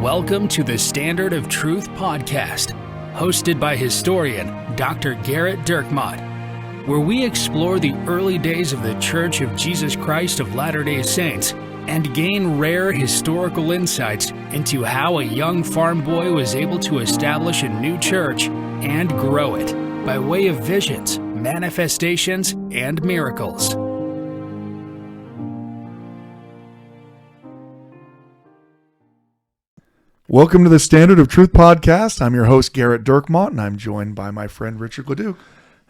Welcome to the Standard of Truth podcast, hosted by historian Dr. Garrett Dirkmaat, where we explore the early days of the Church of Jesus Christ of Latter-day Saints and gain rare historical insights into how a young farm boy was able to establish a new church and grow it by way of visions, manifestations, and miracles. Welcome to the Standard of Truth podcast. I'm your host, Garrett Dirkmaat, and I'm joined by my friend, Richard Leduc.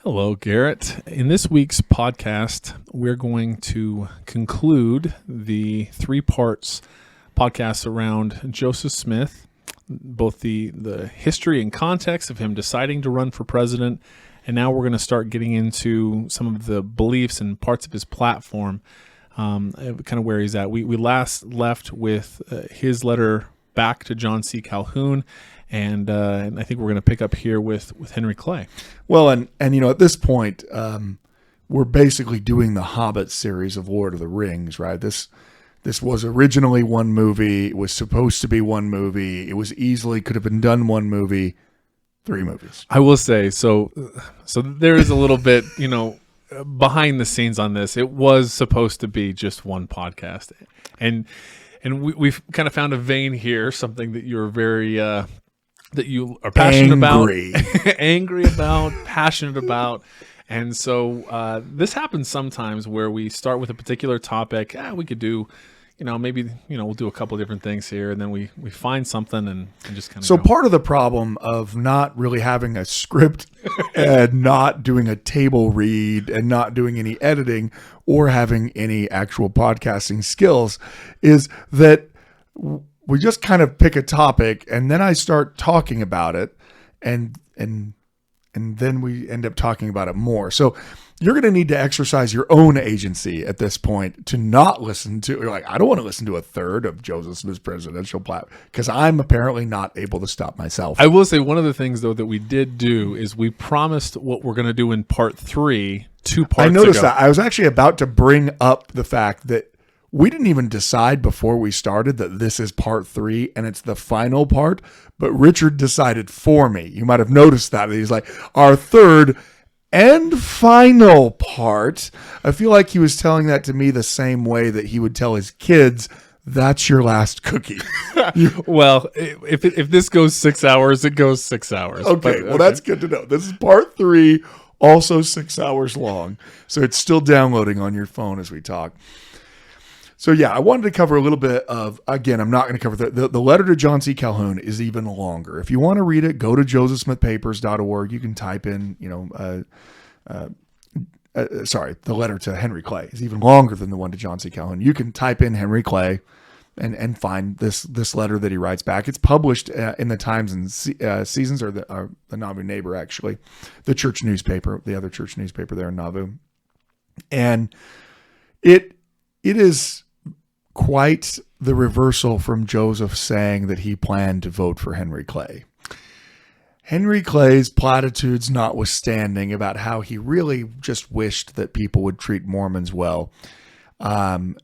Hello, Garrett. In this week's podcast, we're going to conclude the podcast around Joseph Smith, both the history and context of him deciding to run for president, and now we're going to start getting into some of the beliefs and parts of his platform, kind of where he's at. We last left with his letter back to John C. Calhoun, and I think we're going to pick up here with Henry Clay. Well, and you know, at this point, we're basically doing the Hobbit series of Lord of the Rings, right? This was originally one movie. It was supposed to be one movie. It was easily could have been done one movie, 3 movies. I will say, so there is a little bit, behind the scenes on this. It was supposed to be just one podcast, and we've kind of found a vein here, something that you're very, that you are passionate angry about, passionate about. And so this happens sometimes where we start with a particular topic. We could do, maybe, we'll do a couple of different things here, and then we find something and just kind of So part of the problem of not really having a script and not doing a table read and not doing any editing or having any actual podcasting skills is that we just kind of pick a topic and then I start talking about it and then we end up talking about it more. So you're going to need to exercise your own agency at this point to not listen to, you're like, I don't want to listen to a third of Joseph Smith's presidential platform because I'm apparently not able to stop myself. I will say one of the things, though, that we did do is we promised what we're going to do in part 3, 2 parts ago. I noticed that. I was actually about to bring up the fact that we didn't even decide before we started that this is part 3 and it's the final part, but Richard decided for me. You might have noticed that. He's like, our third and final part. I feel like he was telling that to me the same way that he would tell his kids, that's your last cookie. Well, if this goes 6 hours, it goes 6 hours. Okay, well, that's good to know. This is part 3, also 6 hours long. So it's still downloading on your phone as we talk. So yeah, I wanted to cover a little bit of, again, I'm not going to cover the letter to John C. Calhoun is even longer. If you want to read it, go to josephsmithpapers.org. You can type in, the letter to Henry Clay is even longer than the one to John C. Calhoun. You can type in Henry Clay and find this letter that he writes back. It's published in the Times and Seasons, or the Nauvoo Neighbor, actually, the church newspaper, the other church newspaper there in Nauvoo. And it is quite the reversal from Joseph saying that he planned to vote for Henry Clay. Henry Clay's platitudes notwithstanding about how he really just wished that people would treat Mormons well,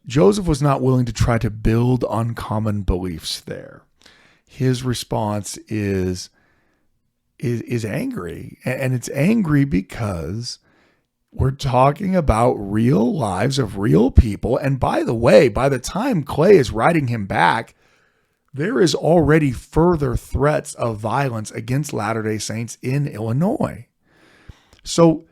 Joseph was not willing to try to build on common beliefs there. His response is angry, and it's angry because we're talking about real lives of real people. And by the way, by the time Clay is writing him back, there is already further threats of violence against Latter-day Saints in Illinois. So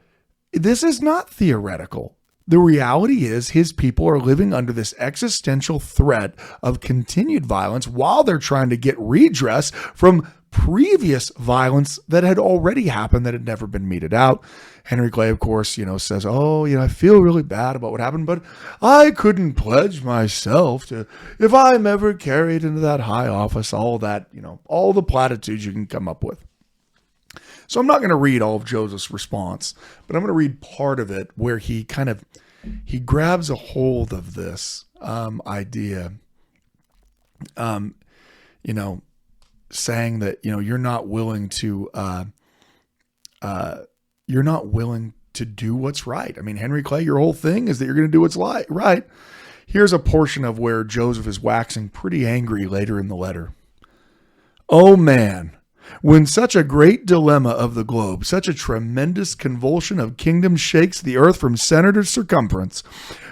this is not theoretical. The reality is his people are living under this existential threat of continued violence while they're trying to get redress from previous violence that had already happened that had never been meted out. Henry Clay, of course, says, I feel really bad about what happened, but I couldn't pledge myself to, if I'm ever carried into that high office, all that, all the platitudes you can come up with. So I'm not going to read all of Joseph's response, but I'm going to read part of it where he grabs a hold of this idea, saying that, you're not willing to do what's right. I mean, Henry Clay, your whole thing is that you're going to do what's right. Here's a portion of where Joseph is waxing pretty angry later in the letter. Oh man, when such a great dilemma of the globe, such a tremendous convulsion of kingdoms shakes the earth from center to circumference,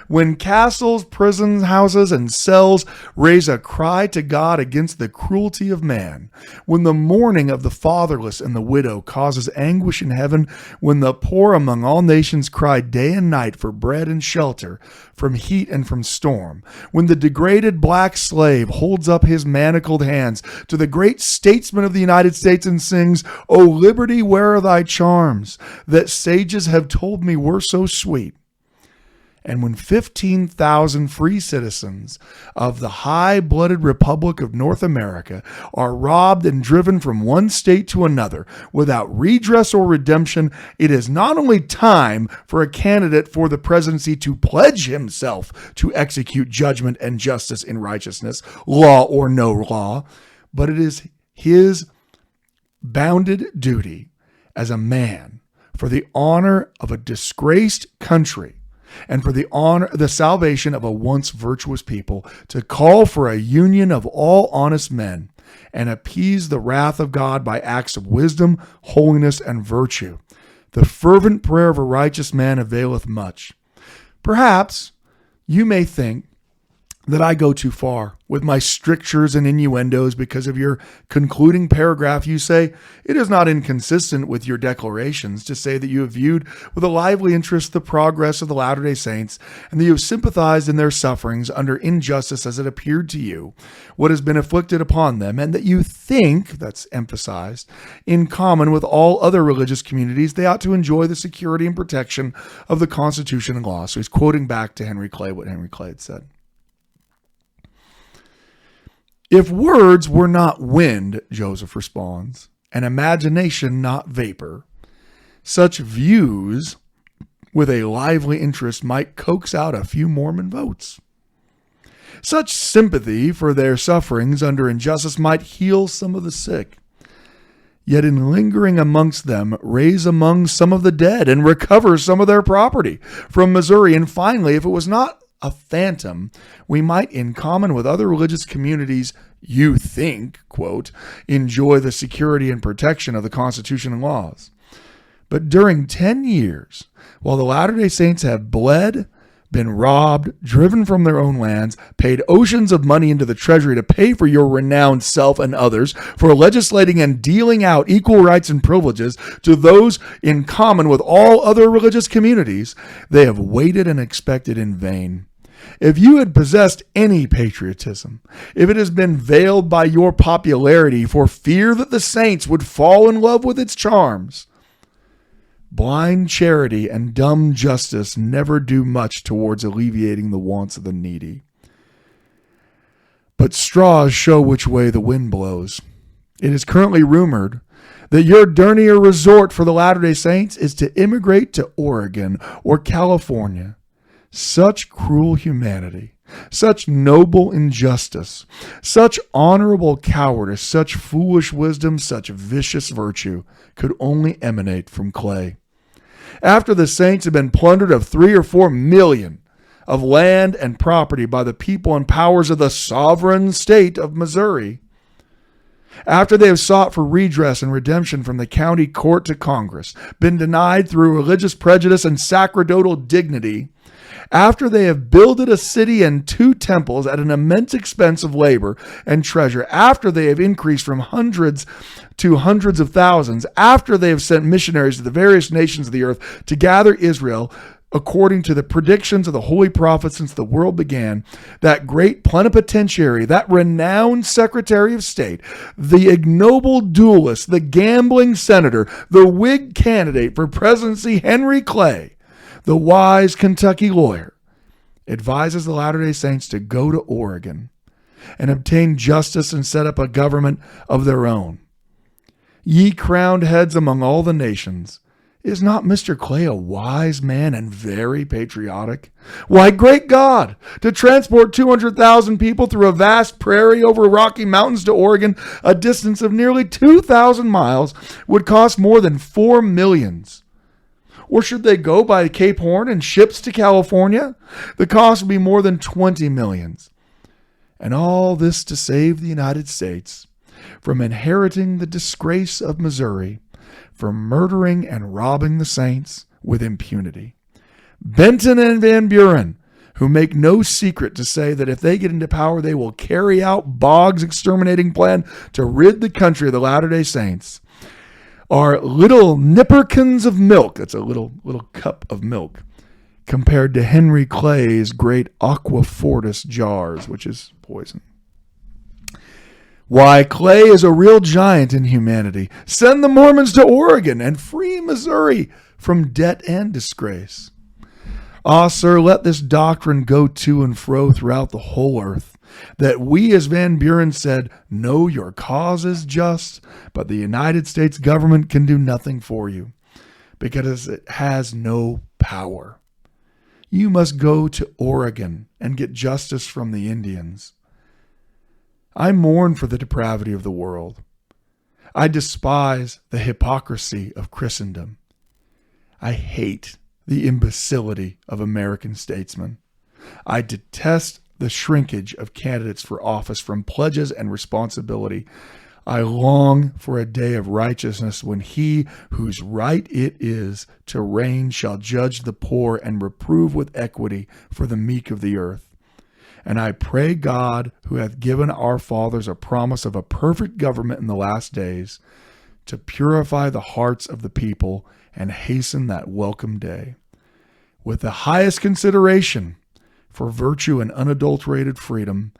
when castles, prisons, houses, and cells raise a cry to God against the cruelty of man, when the mourning of the fatherless and the widow causes anguish in heaven, when the poor among all nations cry day and night for bread and shelter from heat and from storm, when the degraded black slave holds up his manacled hands to the great statesman of the United States and sings, "O liberty, where are thy charms, that sages have told me were so sweet?" And when 15,000 free citizens of the high-blooded Republic of North America are robbed and driven from one state to another without redress or redemption, it is not only time for a candidate for the presidency to pledge himself to execute judgment and justice in righteousness, law or no law, but it is his bounded duty as a man, for the honor of a disgraced country and for the salvation of a once virtuous people, to call for a union of all honest men and appease the wrath of God by acts of wisdom, holiness, and virtue. The fervent prayer of a righteous man availeth much. Perhaps you may think that I go too far with my strictures and innuendos because of your concluding paragraph. You say, it is not inconsistent with your declarations to say that you have viewed with a lively interest the progress of the Latter-day Saints, and that you have sympathized in their sufferings under injustice as it appeared to you, what has been afflicted upon them, and that you think, that's emphasized, in common with all other religious communities, they ought to enjoy the security and protection of the Constitution and law. So he's quoting back to Henry Clay what Henry Clay had said. If words were not wind, Joseph responds, and imagination not vapor, such views with a lively interest might coax out a few Mormon votes. Such sympathy for their sufferings under injustice might heal some of the sick, yet in lingering amongst them, raise among some of the dead and recover some of their property from Missouri. And finally, if it was not a phantom, we might, in common with other religious communities, you think, quote, enjoy the security and protection of the Constitution and laws. But during 10 years, while the Latter-day Saints have bled, been robbed, driven from their own lands, paid oceans of money into the treasury to pay for your renowned self and others, for legislating and dealing out equal rights and privileges to those in common with all other religious communities, they have waited and expected in vain. If you had possessed any patriotism, if it has been veiled by your popularity for fear that the saints would fall in love with its charms, blind charity and dumb justice never do much towards alleviating the wants of the needy. But straws show which way the wind blows. It is currently rumored that your dernier resort for the Latter-day Saints is to immigrate to Oregon or California. Such cruel humanity, such noble injustice, such honorable cowardice, such foolish wisdom, such vicious virtue could only emanate from Clay. After the saints had been plundered of 3 or 4 million of land and property by the people and powers of the sovereign state of Missouri, after they have sought for redress and redemption from the county court to Congress, been denied through religious prejudice and sacerdotal dignity, after they have builded a city and 2 temples at an immense expense of labor and treasure, after they have increased from hundreds to hundreds of thousands, after they have sent missionaries to the various nations of the earth to gather Israel, according to the predictions of the holy prophets since the world began, that great plenipotentiary, that renowned Secretary of State, the ignoble duelist, the gambling senator, the Whig candidate for presidency, Henry Clay, the wise Kentucky lawyer, advises the Latter-day Saints to go to Oregon and obtain justice and set up a government of their own. Ye crowned heads among all the nations, is not Mr. Clay a wise man and very patriotic? Why, great God, to transport 200,000 people through a vast prairie over Rocky Mountains to Oregon, a distance of nearly 2,000 miles, would cost more than 4 millions. Or should they go by Cape Horn and ships to California? The cost would be more than 20 millions. And all this to save the United States. from inheriting the disgrace of Missouri, for murdering and robbing the saints with impunity. Benton and Van Buren, who make no secret to say that if they get into power, they will carry out Boggs' exterminating plan to rid the country of the Latter-day Saints, are little nipperkins of milk. That's a little cup of milk compared to Henry Clay's great aqua fortis jars, which is poison. Why, Clay is a real giant in humanity. Send the Mormons to Oregon and free Missouri from debt and disgrace. Ah, sir, let this doctrine go to and fro throughout the whole earth, that we, as Van Buren said, know your cause is just, but the United States government can do nothing for you, because it has no power. You must go to Oregon and get justice from the Indians. I mourn for the depravity of the world. I despise the hypocrisy of Christendom. I hate the imbecility of American statesmen. I detest the shrinkage of candidates for office from pledges and responsibility. I long for a day of righteousness when he whose right it is to reign shall judge the poor and reprove with equity for the meek of the earth. And I pray God, who hath given our fathers a promise of a perfect government in the last days, to purify the hearts of the people and hasten that welcome day. With the highest consideration for virtue and unadulterated freedom,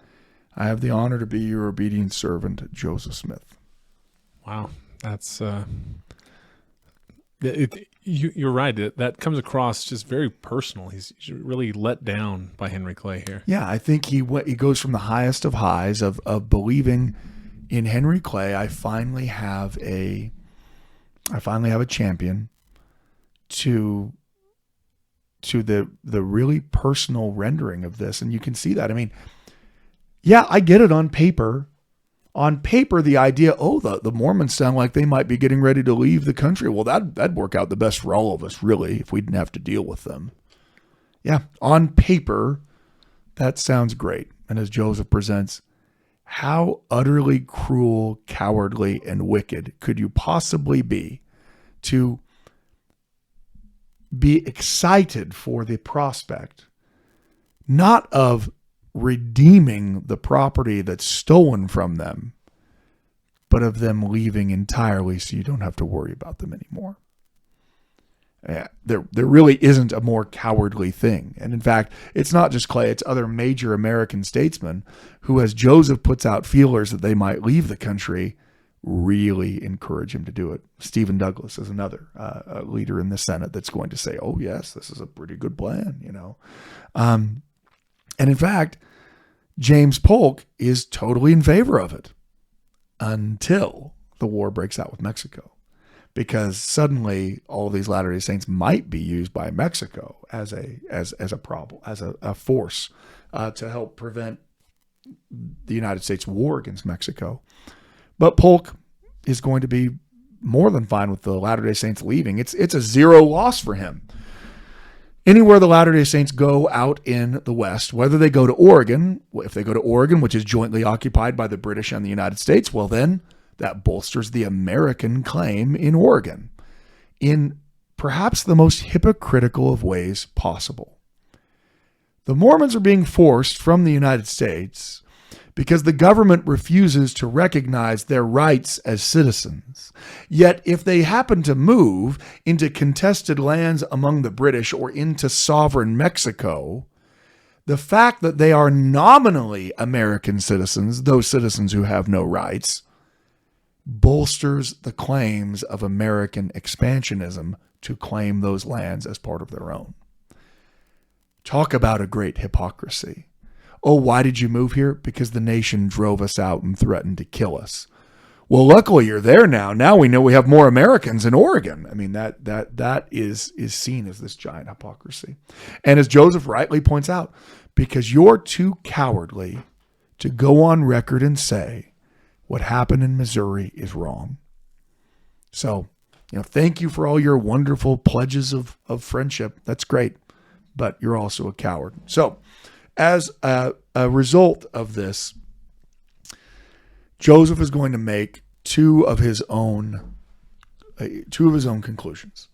I have the honor to be your obedient servant, Joseph Smith. Wow, that's you're right. That comes across just very personal. He's really let down by Henry Clay here. Yeah, I think he goes from the highest of highs of believing in Henry Clay. I finally have a champion to the really personal rendering of this, and you can see that. I mean, yeah, I get it on paper. On paper, the idea, the Mormons sound like they might be getting ready to leave the country. Well, that'd work out the best for all of us, really, if we didn't have to deal with them. Yeah, on paper, that sounds great. And as Joseph presents, how utterly cruel, cowardly, and wicked could you possibly be to be excited for the prospect, not of redeeming the property that's stolen from them, but of them leaving entirely so you don't have to worry about them anymore. There really isn't a more cowardly thing. And in fact, it's not just Clay, it's other major American statesmen who, as Joseph puts out feelers that they might leave the country, really encourage him to do it. Stephen Douglas is another leader in the Senate that's going to say, oh yes, this is a pretty good plan, and in fact, James Polk is totally in favor of it until the war breaks out with Mexico, because suddenly all these Latter-day Saints might be used by Mexico as a problem, as a force to help prevent the United States war against Mexico. But Polk is going to be more than fine with the Latter-day Saints leaving. It's a zero loss for him. Anywhere the Latter-day Saints go out in the West, whether they go to Oregon, if they go to Oregon, which is jointly occupied by the British and the United States, well then that bolsters the American claim in Oregon in perhaps the most hypocritical of ways possible. The Mormons are being forced from the United States because the government refuses to recognize their rights as citizens. Yet if they happen to move into contested lands among the British or into sovereign Mexico, the fact that they are nominally American citizens, those citizens who have no rights, bolsters the claims of American expansionism to claim those lands as part of their own. Talk about a great hypocrisy. Oh, why did you move here? Because the nation drove us out and threatened to kill us. Well, luckily you're there now. Now we know we have more Americans in Oregon. I mean, that is seen as this giant hypocrisy. And as Joseph rightly points out, because you're too cowardly to go on record and say what happened in Missouri is wrong. So, thank you for all your wonderful pledges of friendship. That's great. But you're also a coward. So, as a result of this, Joseph is going to make two of his own conclusions.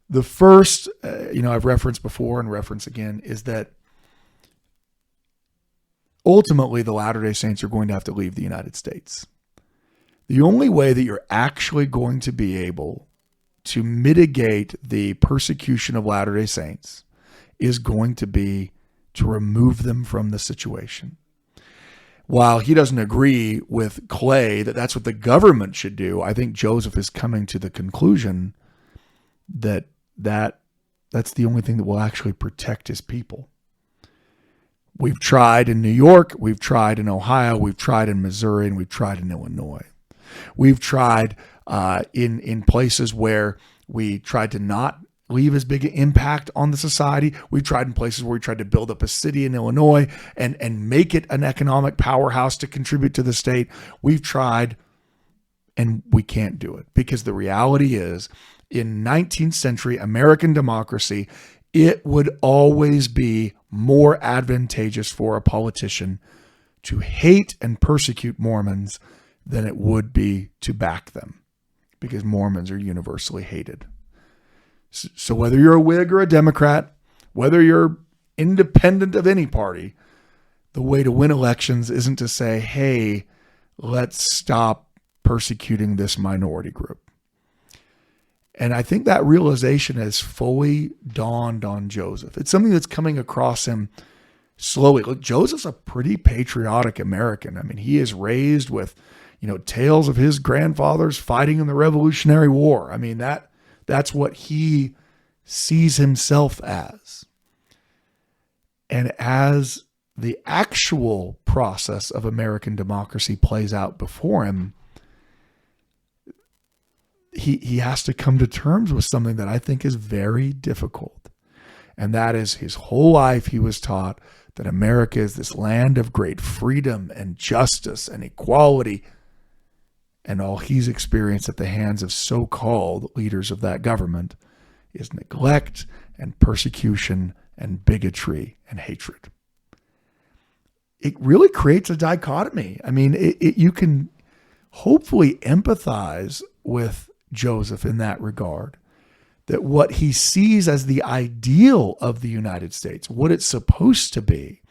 The first, I've referenced before and reference again, is that ultimately the Latter-day Saints are going to have to leave the United States. The only way that you're actually going to be able to mitigate the persecution of Latter-day Saints is going to be to remove them from the situation. While he doesn't agree with Clay that that's what the government should do, I think Joseph is coming to the conclusion that that's the only thing that will actually protect his people. We've tried in New York, we've tried in Ohio, we've tried in Missouri, and we've tried in Illinois. We've tried in places where we tried to not leave as big an impact on the society. We've tried in places where we tried to build up a city in Illinois and make it an economic powerhouse to contribute to the state. We've tried, and we can't do it, because the reality is, in 19th century American democracy, it would always be more advantageous for a politician to hate and persecute Mormons than it would be to back them, because Mormons are universally hated. So whether you're a Whig or a Democrat, whether you're independent of any party, the way to win elections isn't to say, hey, let's stop persecuting this minority group. And I think that realization has fully dawned on Joseph. It's something that's coming across him slowly. Look, Joseph's a pretty patriotic American. I mean, he is raised with, tales of his grandfathers fighting in the Revolutionary War. I mean, that's what he sees himself as. And as the actual process of American democracy plays out before him, he has to come to terms with something that I think is very difficult. And that is, his whole life he was taught that America is this land of great freedom and justice and equality. And all he's experienced at the hands of so-called leaders of that government is neglect and persecution and bigotry and hatred. It really creates a dichotomy. I mean, you can hopefully empathize with Joseph in that regard, that what he sees as the ideal of the United States, what it's supposed to be,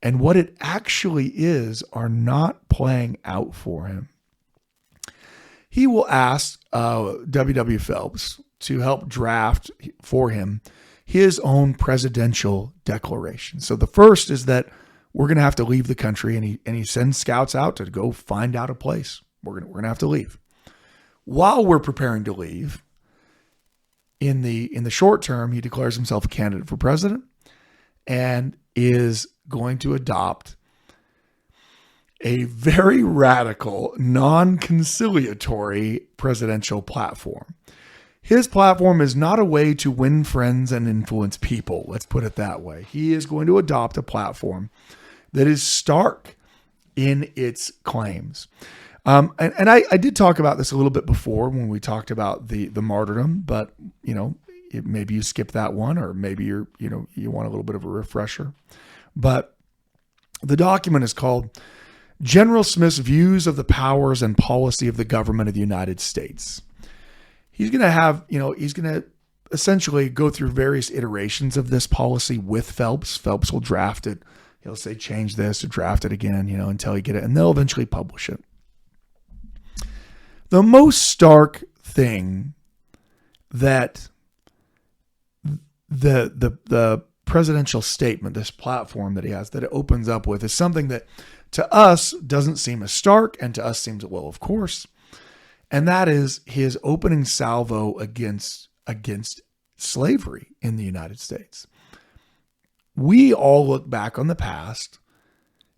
and what it actually is, are not playing out for him. He will ask W.W. Phelps to help draft for him his own presidential declaration. So the first is that we're going to have to leave the country, and he sends scouts out to go find out a place. We're going to have to leave. While we're preparing to leave, in the short term, he declares himself a candidate for president and is going to adopt a very radical, non-conciliatory presidential platform. His platform is not a way to win friends and influence people. Let's put it that way. He is going to adopt a platform that is stark in its claims. And I did talk about this a little bit before when we talked about the martyrdom, but maybe you skip that one, or maybe you want a little bit of a refresher. But the document is called General Smith's Views of the Powers and Policy of the Government of the United States. He's going to essentially go through various iterations of this policy with Phelps. Phelps will draft it. He'll say, change this, or draft it again, until you get it, and they'll eventually publish it. The most stark thing that the presidential statement, this platform that he has, that it opens up with, is something that to us doesn't seem as stark, and to us seems, well, of course. And that is his opening salvo against slavery in the United States. We all look back on the past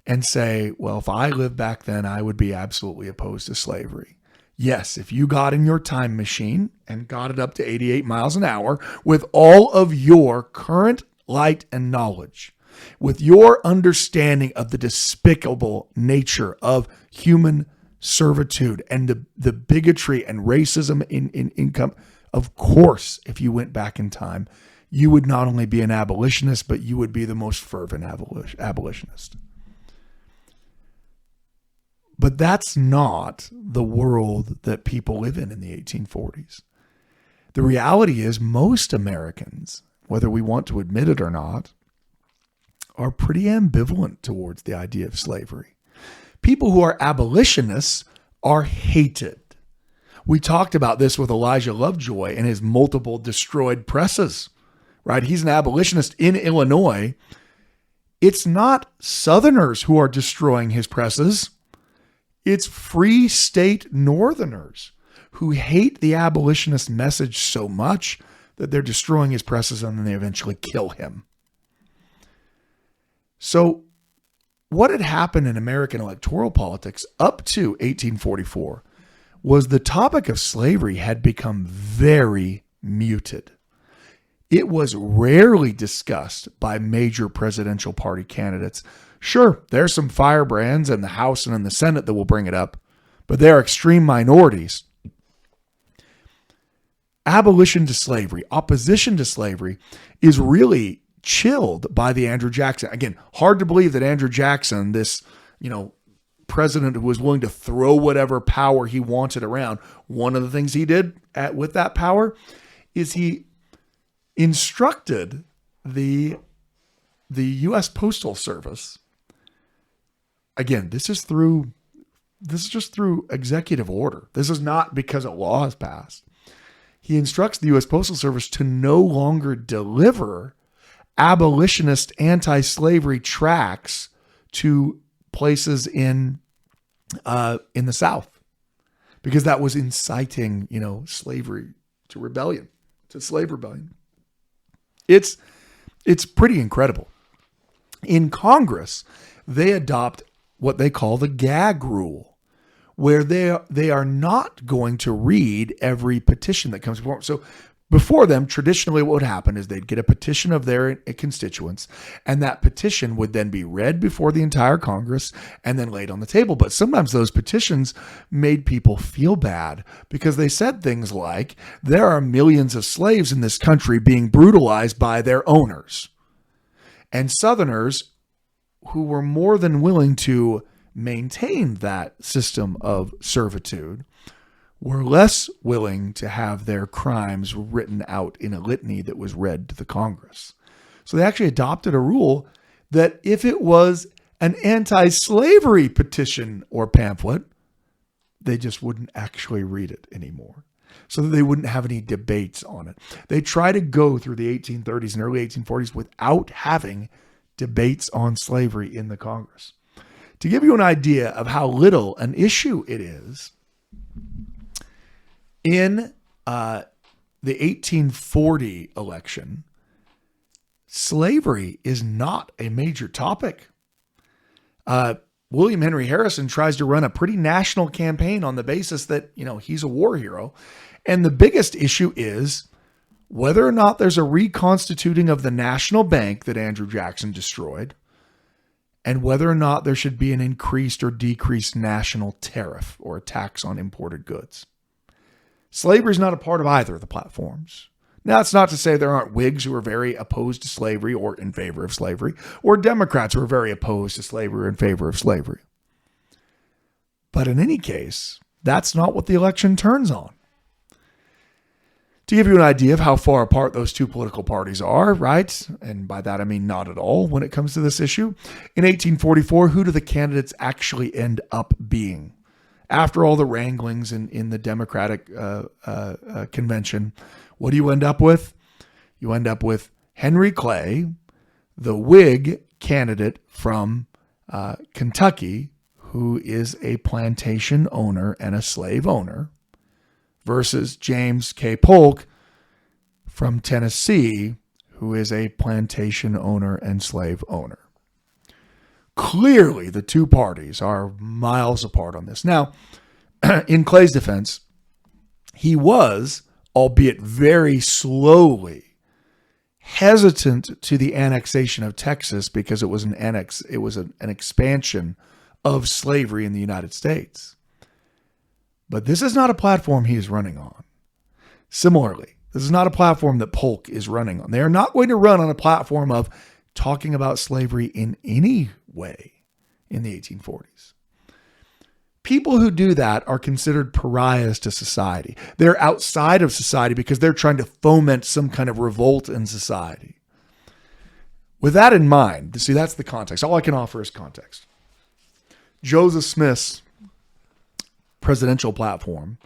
and say, well, if I lived back then, I would be absolutely opposed to slavery. Yes, if you got in your time machine and got it up to 88 miles an hour with all of your current light and knowledge, with your understanding of the despicable nature of human servitude and the bigotry and racism in income, of course, if you went back in time, you would not only be an abolitionist, but you would be the most fervent abolitionist. But that's not the world that people live in the 1840s. The reality is most Americans, whether we want to admit it or not, are pretty ambivalent towards the idea of slavery. People who are abolitionists are hated. We talked about this with Elijah Lovejoy and his multiple destroyed presses, right? He's an abolitionist in Illinois. It's not Southerners who are destroying his presses. It's free state Northerners who hate the abolitionist message so much that they're destroying his presses and then they eventually kill him. So what had happened in American electoral politics up to 1844 was the topic of slavery had become very muted. It was rarely discussed by major presidential party candidates. Sure, there's some firebrands in the House and in the Senate that will bring it up, but they are extreme minorities. Abolition to slavery, opposition to slavery is really chilled by the Andrew Jackson. Again, hard to believe that Andrew Jackson, this, president who was willing to throw whatever power he wanted around, one of the things he did with that power is he instructed the U.S. Postal Service. Again, this is just through executive order. This is not because a law is passed. He instructs the U.S. Postal Service to no longer deliver abolitionist anti-slavery tracts to places in the South, because that was inciting, slavery to rebellion, to slave rebellion. It's pretty incredible. In Congress, they adopt what they call the gag rule, where they are not going to read every petition that comes before them. So before them, traditionally what would happen is they'd get a petition of their constituents, and that petition would then be read before the entire Congress and then laid on the table. But sometimes those petitions made people feel bad because they said things like, there are millions of slaves in this country being brutalized by their owners. And Southerners who were more than willing to maintain that system of servitude were less willing to have their crimes written out in a litany that was read to the Congress. So they actually adopted a rule that if it was an anti-slavery petition or pamphlet, they just wouldn't actually read it anymore, so that they wouldn't have any debates on it. They try to go through the 1830s and early 1840s without having debates on slavery in the Congress. To give you an idea of how little an issue it is, in the 1840 election, slavery is not a major topic. William Henry Harrison tries to run a pretty national campaign on the basis that, he's a war hero. And the biggest issue is whether or not there's a reconstituting of the national bank that Andrew Jackson destroyed, and whether or not there should be an increased or decreased national tariff or a tax on imported goods. Slavery is not a part of either of the platforms. Now, it's not to say there aren't Whigs who are very opposed to slavery or in favor of slavery, or Democrats who are very opposed to slavery or in favor of slavery. But in any case, that's not what the election turns on. To give you an idea of how far apart those two political parties are, right? And by that I mean not at all when it comes to this issue. In 1844, who do the candidates actually end up being? After all the wranglings in the Democratic convention, what do you end up with? You end up with Henry Clay, the Whig candidate from Kentucky, who is a plantation owner and a slave owner, versus James K. Polk from Tennessee, who is a plantation owner and slave owner. Clearly, the two parties are miles apart on this. Now, in Clay's defense, he was, albeit very slowly, hesitant to the annexation of Texas because it was an expansion of slavery in the United States. But this is not a platform he is running on. Similarly, this is not a platform that Polk is running on. They are not going to run on a platform of talking about slavery in any way in the 1840s. People who do that are considered pariahs to society. They're outside of society because they're trying to foment some kind of revolt in society. With that in mind, see, that's the context. All I can offer is context. Joseph Smith's presidential platform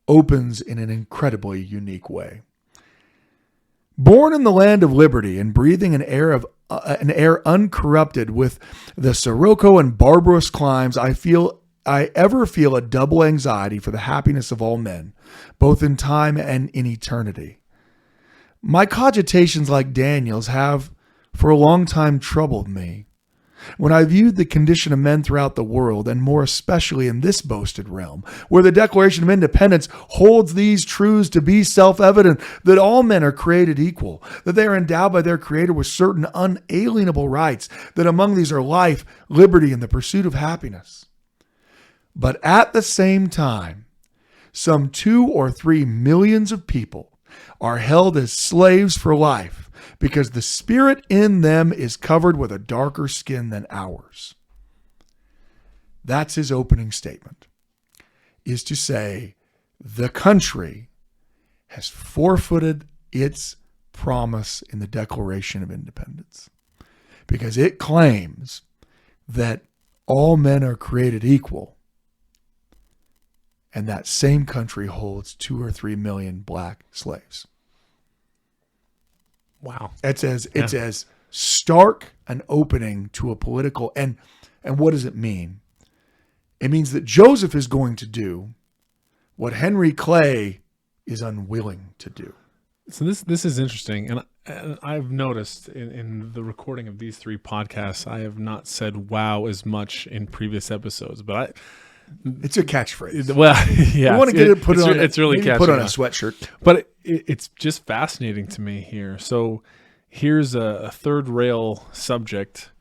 opens in an incredibly unique way. Born in the land of liberty and breathing an air uncorrupted with the sirocco and barbarous climes, I ever feel a double anxiety for the happiness of all men, both in time and in eternity. My cogitations, like Daniel's, have for a long time troubled me. When I viewed the condition of men throughout the world, and more especially in this boasted realm, where the Declaration of Independence holds these truths to be self-evident, that all men are created equal, that they are endowed by their Creator with certain unalienable rights, that among these are life, liberty, and the pursuit of happiness. But at the same time, some 2 or 3 millions of people are held as slaves for life, because the spirit in them is covered with a darker skin than ours. That's his opening statement, is to say the country has forfeited its promise in the Declaration of Independence, because it claims that all men are created equal, and that same country holds 2 or 3 million black slaves. Wow. It's as stark an opening to a political, and what does it mean? It means that Joseph is going to do what Henry Clay is unwilling to do. So this is interesting, and I've noticed in the recording of these 3 podcasts, I have not said "wow" as much in previous episodes, but it's a catchphrase. Well, yeah, you want to get it put it on. It's really catchy. Put on a sweatshirt. But it's just fascinating to me here. So here's a third rail subject,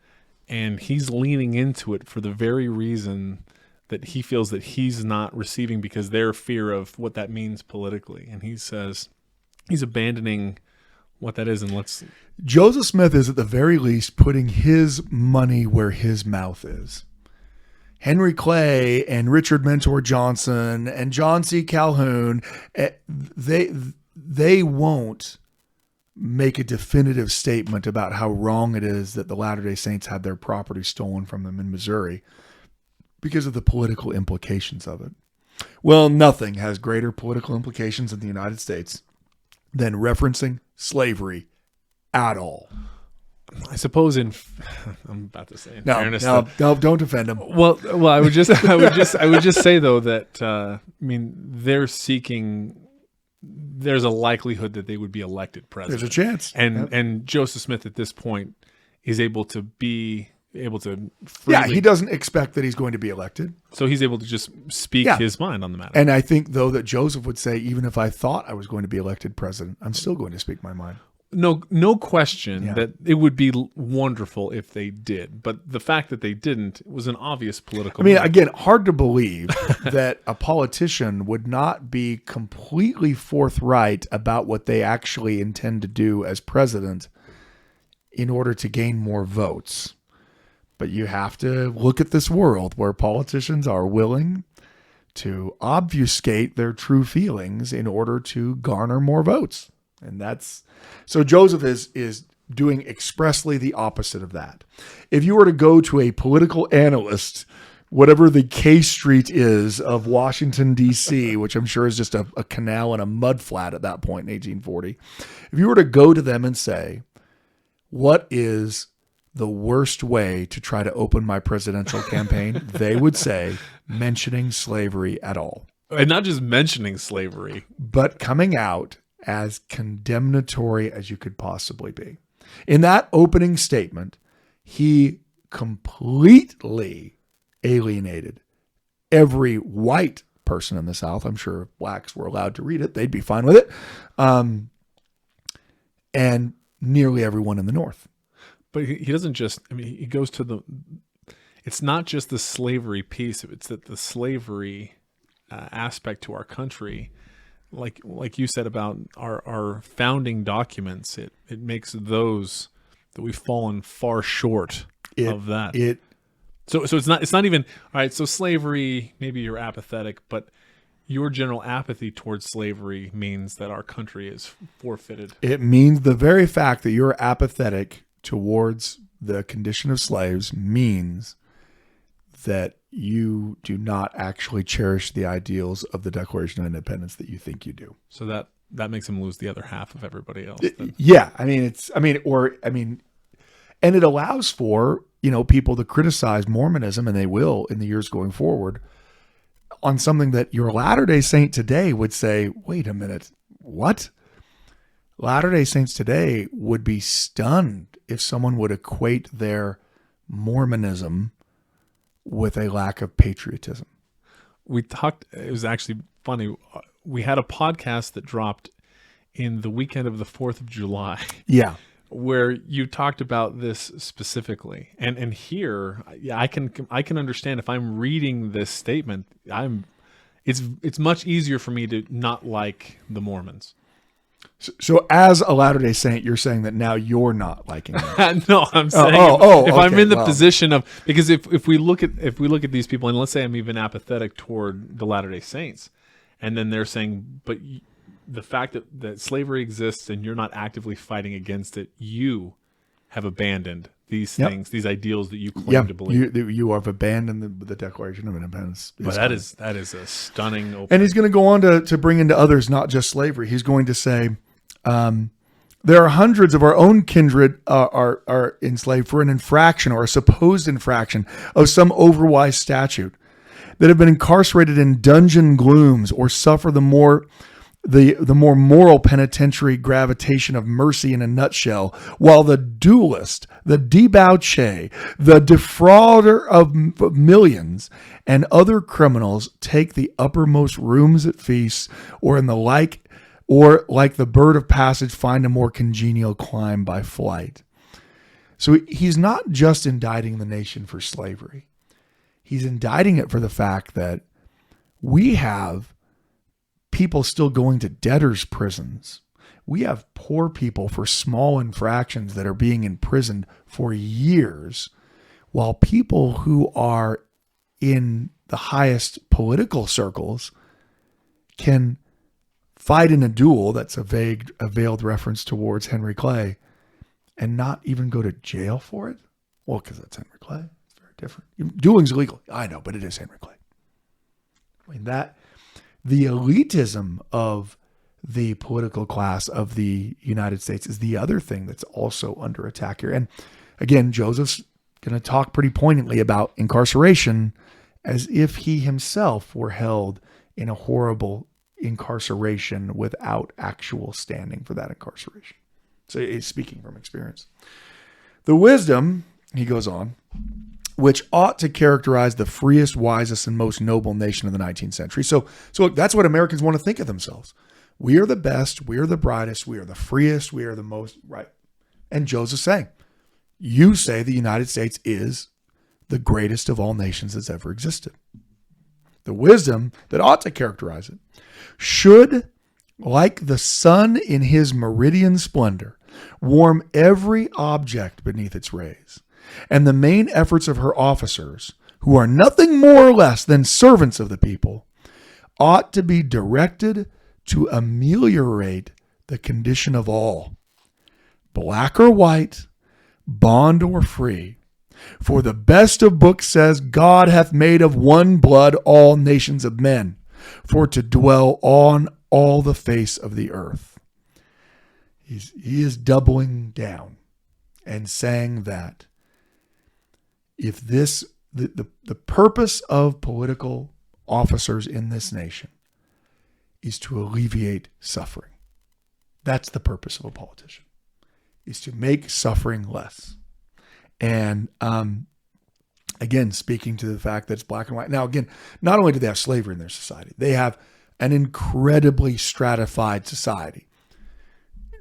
and he's leaning into it for the very reason that he feels that he's not receiving, because their fear of what that means politically. And he says he's abandoning what that is. And Joseph Smith is at the very least putting his money where his mouth is. Henry Clay and Richard Mentor Johnson and John C. Calhoun, they won't make a definitive statement about how wrong it is that the Latter-day Saints had their property stolen from them in Missouri because of the political implications of it. Well, nothing has greater political implications in the United States than referencing slavery at all. I suppose I'm about to say in fairness. No, don't offend him. Well, I would just say though that they're seeking. There's a likelihood that they would be elected president. There's a chance, and Joseph Smith at this point is able to freely, he doesn't expect that he's going to be elected, so he's able to just speak his mind on the matter. And I think though that Joseph would say, even if I thought I was going to be elected president, I'm still going to speak my mind. No question that it would be wonderful if they did, but the fact that they didn't was an obvious political. Again, hard to believe that a politician would not be completely forthright about what they actually intend to do as president in order to gain more votes. But you have to look at this world where politicians are willing to obfuscate their true feelings in order to garner more votes. And so Joseph is doing expressly the opposite of that. If you were to go to a political analyst, whatever the K Street is of Washington, D.C., which I'm sure is just a canal and a mud flat at that point in 1840, if you were to go to them and say, what is the worst way to try to open my presidential campaign, they would say, mentioning slavery at all. And not just mentioning slavery, but coming out as condemnatory as you could possibly be. In that opening statement, he completely alienated every white person in the South. I'm sure if blacks were allowed to read it, they'd be fine with it. And nearly everyone in the North. But he doesn't just, he goes to it's not just the slavery piece, it's that the slavery aspect to our country, like you said about our founding documents, it makes those that we've fallen far short of that. It So it's not even all right. So slavery, maybe you're apathetic, but your general apathy towards slavery means that our country is forfeited. It means the very fact that you're apathetic towards the condition of slaves means that you do not actually cherish the ideals of the Declaration of Independence that you think you do. So that makes him lose the other half of everybody else. Yeah, and it allows for, people to criticize Mormonism, and they will in the years going forward, on something that your Latter-day Saint today would say, wait a minute, what? Latter-day Saints today would be stunned if someone would equate their Mormonism with a lack of patriotism. It was actually funny. We had a podcast that dropped in the weekend of the 4th of July. Yeah. Where you talked about this specifically. And here, I can understand if I'm reading this statement, it's much easier for me to not like the Mormons. So as a Latter-day Saint, you're saying that now you're not liking them. No, I'm saying if I'm in the position of, because if we look at these people, and let's say I'm even apathetic toward the Latter-day Saints, and then they're saying, but the fact that slavery exists and you're not actively fighting against it, you have abandoned these things, these ideals that you claim to believe. You have abandoned the Declaration of Independence. But that is a stunning opening. And he's going to go on to bring into others, not just slavery. He's going to say, there are hundreds of our own kindred are enslaved for an infraction or a supposed infraction of some overwise statute, that have been incarcerated in dungeon glooms or suffer the more moral penitentiary gravitation of mercy in a nutshell, while the duelist, the debauchee, the defrauder of millions, and other criminals take the uppermost rooms at feasts, or like the bird of passage find a more congenial clime by flight. So he's not just indicting the nation for slavery. He's indicting it for the fact that we have people still going to debtors' prisons. We have poor people for small infractions that are being imprisoned for years, while people who are in the highest political circles can fight in a duel, that's a veiled reference towards Henry Clay, and not even go to jail for it? Well, because that's Henry Clay. It's very different. Dueling's illegal. I know, but it is Henry Clay. I mean, the elitism of the political class of the United States is the other thing that's also under attack here. And again, Joseph's going to talk pretty poignantly about incarceration as if he himself were held in a horrible incarceration without actual standing for that incarceration. So he's speaking from experience. The wisdom, he goes on, which ought to characterize the freest, wisest, and most noble nation of the 19th century. So look, that's what Americans want to think of themselves. We are the best, we are the brightest, we are the freest, we are the most right. And Joseph's saying, you say the United States is the greatest of all nations that's ever existed. The wisdom that ought to characterize it should, like the sun in his meridian splendor, warm every object beneath its rays. And the main efforts of her officers, who are nothing more or less than servants of the people, ought to be directed to ameliorate the condition of all, black or white, bond or free. For the best of books says, God hath made of one blood all nations of men, for to dwell on all the face of the earth. He is doubling down and saying that if the purpose of political officers in this nation is to alleviate suffering. That's the purpose of a politician, is to make suffering less. And again, speaking to the fact that it's black and white. Now, again, not only do they have slavery in their society, they have an incredibly stratified society.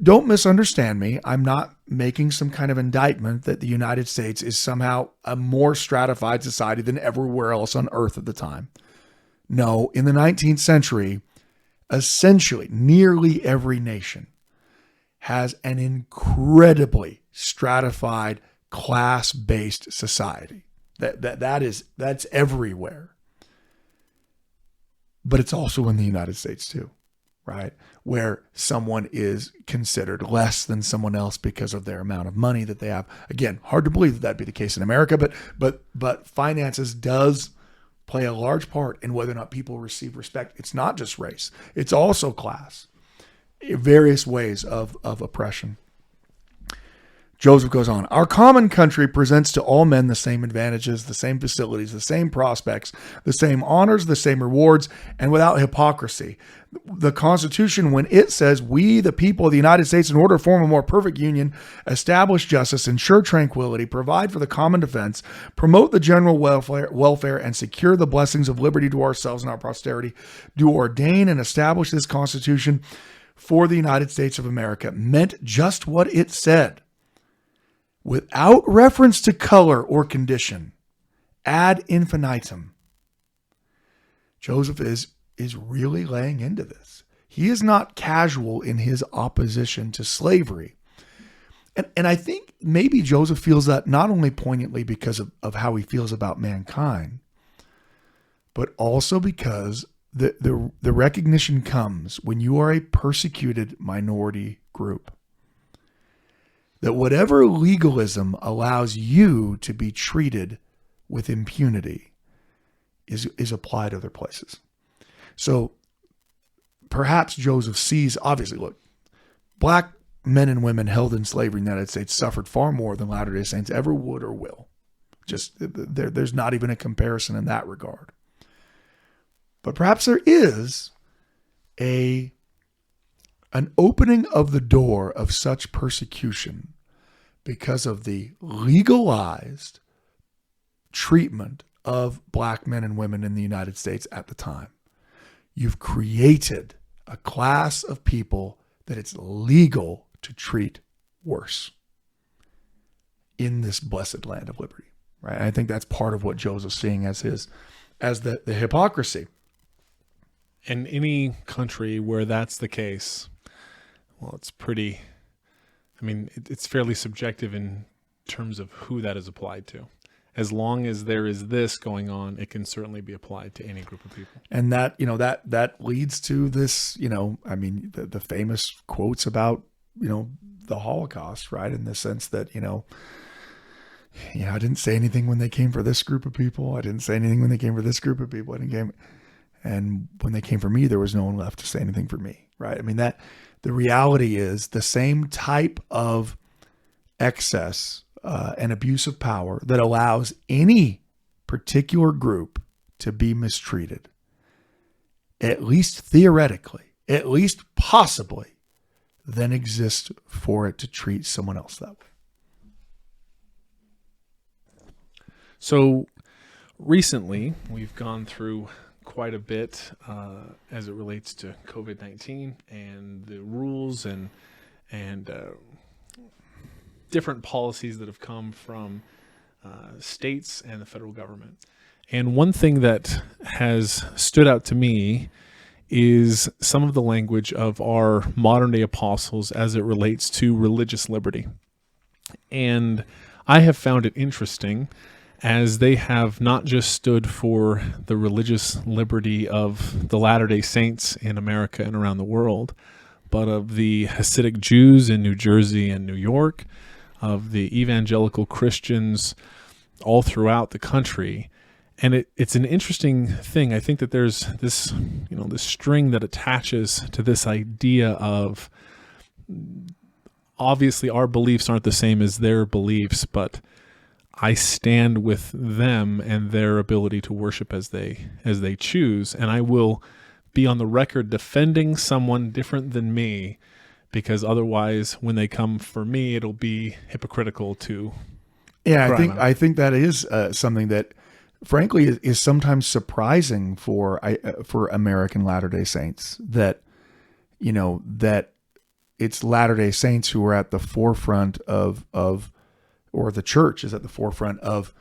Don't misunderstand me. I'm not making some kind of indictment that the United States is somehow a more stratified society than everywhere else on earth at the time. No, in the 19th century, essentially nearly every nation has an incredibly stratified, class-based society. That's everywhere. But it's also in the United States too, right? Where someone is considered less than someone else because of their amount of money that they have. Again, hard to believe that that'd be the case in America, but finances does play a large part in whether or not people receive respect. It's not just race. It's also class. Various ways of oppression. Joseph goes on, our common country presents to all men the same advantages, the same facilities, the same prospects, the same honors, the same rewards, and without hypocrisy. The Constitution, when it says we, the people of the United States, in order to form a more perfect union, establish justice, ensure tranquility, provide for the common defense, promote the general welfare, and secure the blessings of liberty to ourselves and our posterity, do ordain and establish this Constitution for the United States of America, meant just what it said. Without reference to color or condition, ad infinitum. Joseph is really laying into this. He is not casual in his opposition to slavery. And I think maybe Joseph feels that not only poignantly because of how he feels about mankind, but also because the recognition comes when you are a persecuted minority group. That whatever legalism allows you to be treated with impunity is applied other places. So perhaps Joseph sees, obviously, look, black men and women held in slavery in the United States suffered far more than Latter-day Saints ever would or will. Just there's not even a comparison in that regard. But perhaps there is an opening of the door of such persecution because of the legalized treatment of black men and women in the United States at the time. You've created a class of people that it's legal to treat worse in this blessed land of liberty, right? And I think that's part of what Joseph's seeing as the hypocrisy. In any country where that's the case, well, it's fairly subjective in terms of who that is applied to. As long as there is this going on, it can certainly be applied to any group of people. And that leads to this, the famous quotes about, the Holocaust, right? In the sense that, I didn't say anything when they came for this group of people. I didn't say anything when they came for this group of people. And when they came for me, there was no one left to say anything for me, right? The reality is the same type of excess and abuse of power that allows any particular group to be mistreated, at least theoretically, at least possibly, then exists for it to treat someone else that way. So recently, we've gone through quite a bit as it relates to COVID-19 and the rules and different policies that have come from states and the federal government. And one thing that has stood out to me is some of the language of our modern day apostles as it relates to religious liberty. And I have found it interesting as they have not just stood for the religious liberty of the Latter-day Saints in America and around the world, but of the Hasidic Jews in New Jersey and New York, of the evangelical Christians all throughout the country. And it's an interesting thing. I think that there's this, this string that attaches to this idea of, obviously our beliefs aren't the same as their beliefs, but I stand with them and their ability to worship as they choose, and I will be on the record defending someone different than me, because otherwise, when they come for me, it'll be hypocritical to. Yeah, I think that is something that, frankly, is sometimes surprising for American Latter-day Saints, that that it's Latter-day Saints who are at the forefront of or the church is at the forefront of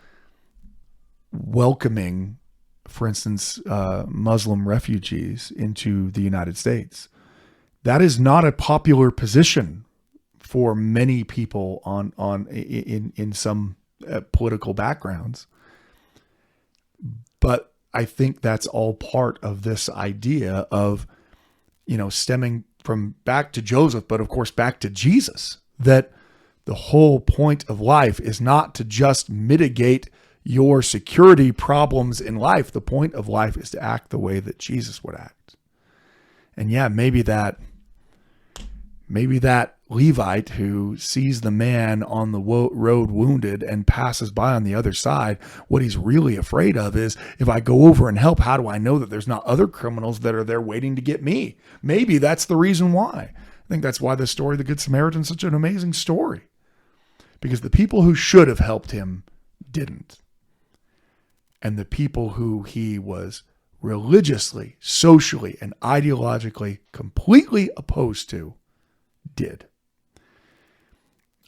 welcoming, for instance, Muslim refugees into the United States. That is not a popular position for many people in some political backgrounds. But I think that's all part of this idea of, stemming from back to Joseph, but of course back to Jesus, that the whole point of life is not to just mitigate your security problems in life. The point of life is to act the way that Jesus would act. And yeah, maybe that Levite who sees the man on the road wounded and passes by on the other side, what he's really afraid of is, if I go over and help, how do I know that there's not other criminals that are there waiting to get me? Maybe that's the reason why. I think that's why the story of the Good Samaritan is such an amazing story. Because the people who should have helped him didn't. And the people who he was religiously, socially, and ideologically completely opposed to did.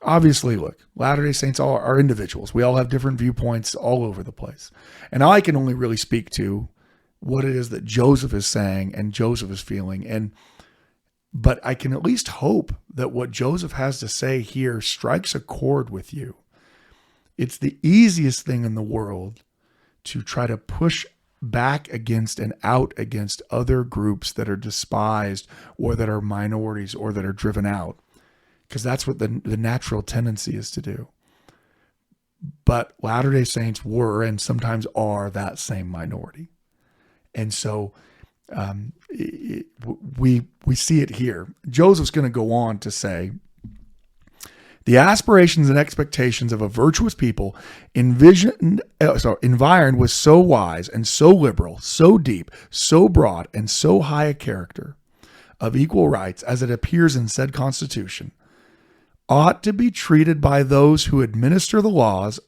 Obviously, look, Latter-day Saints all are individuals. We all have different viewpoints all over the place. And I can only really speak to what it is that Joseph is saying and Joseph is feeling. But I can at least hope that what Joseph has to say here strikes a chord with you. It's the easiest thing in the world to try to push back against and out against other groups that are despised or that are minorities or that are driven out, because that's what the natural tendency is to do. But Latter-day Saints were and sometimes are that same minority. And so we see it here. Joseph's going to go on to say, the aspirations and expectations of a virtuous people environed was so wise and so liberal, so deep, so broad, and so high a character of equal rights as it appears in said Constitution, ought to be treated by those who administer the laws,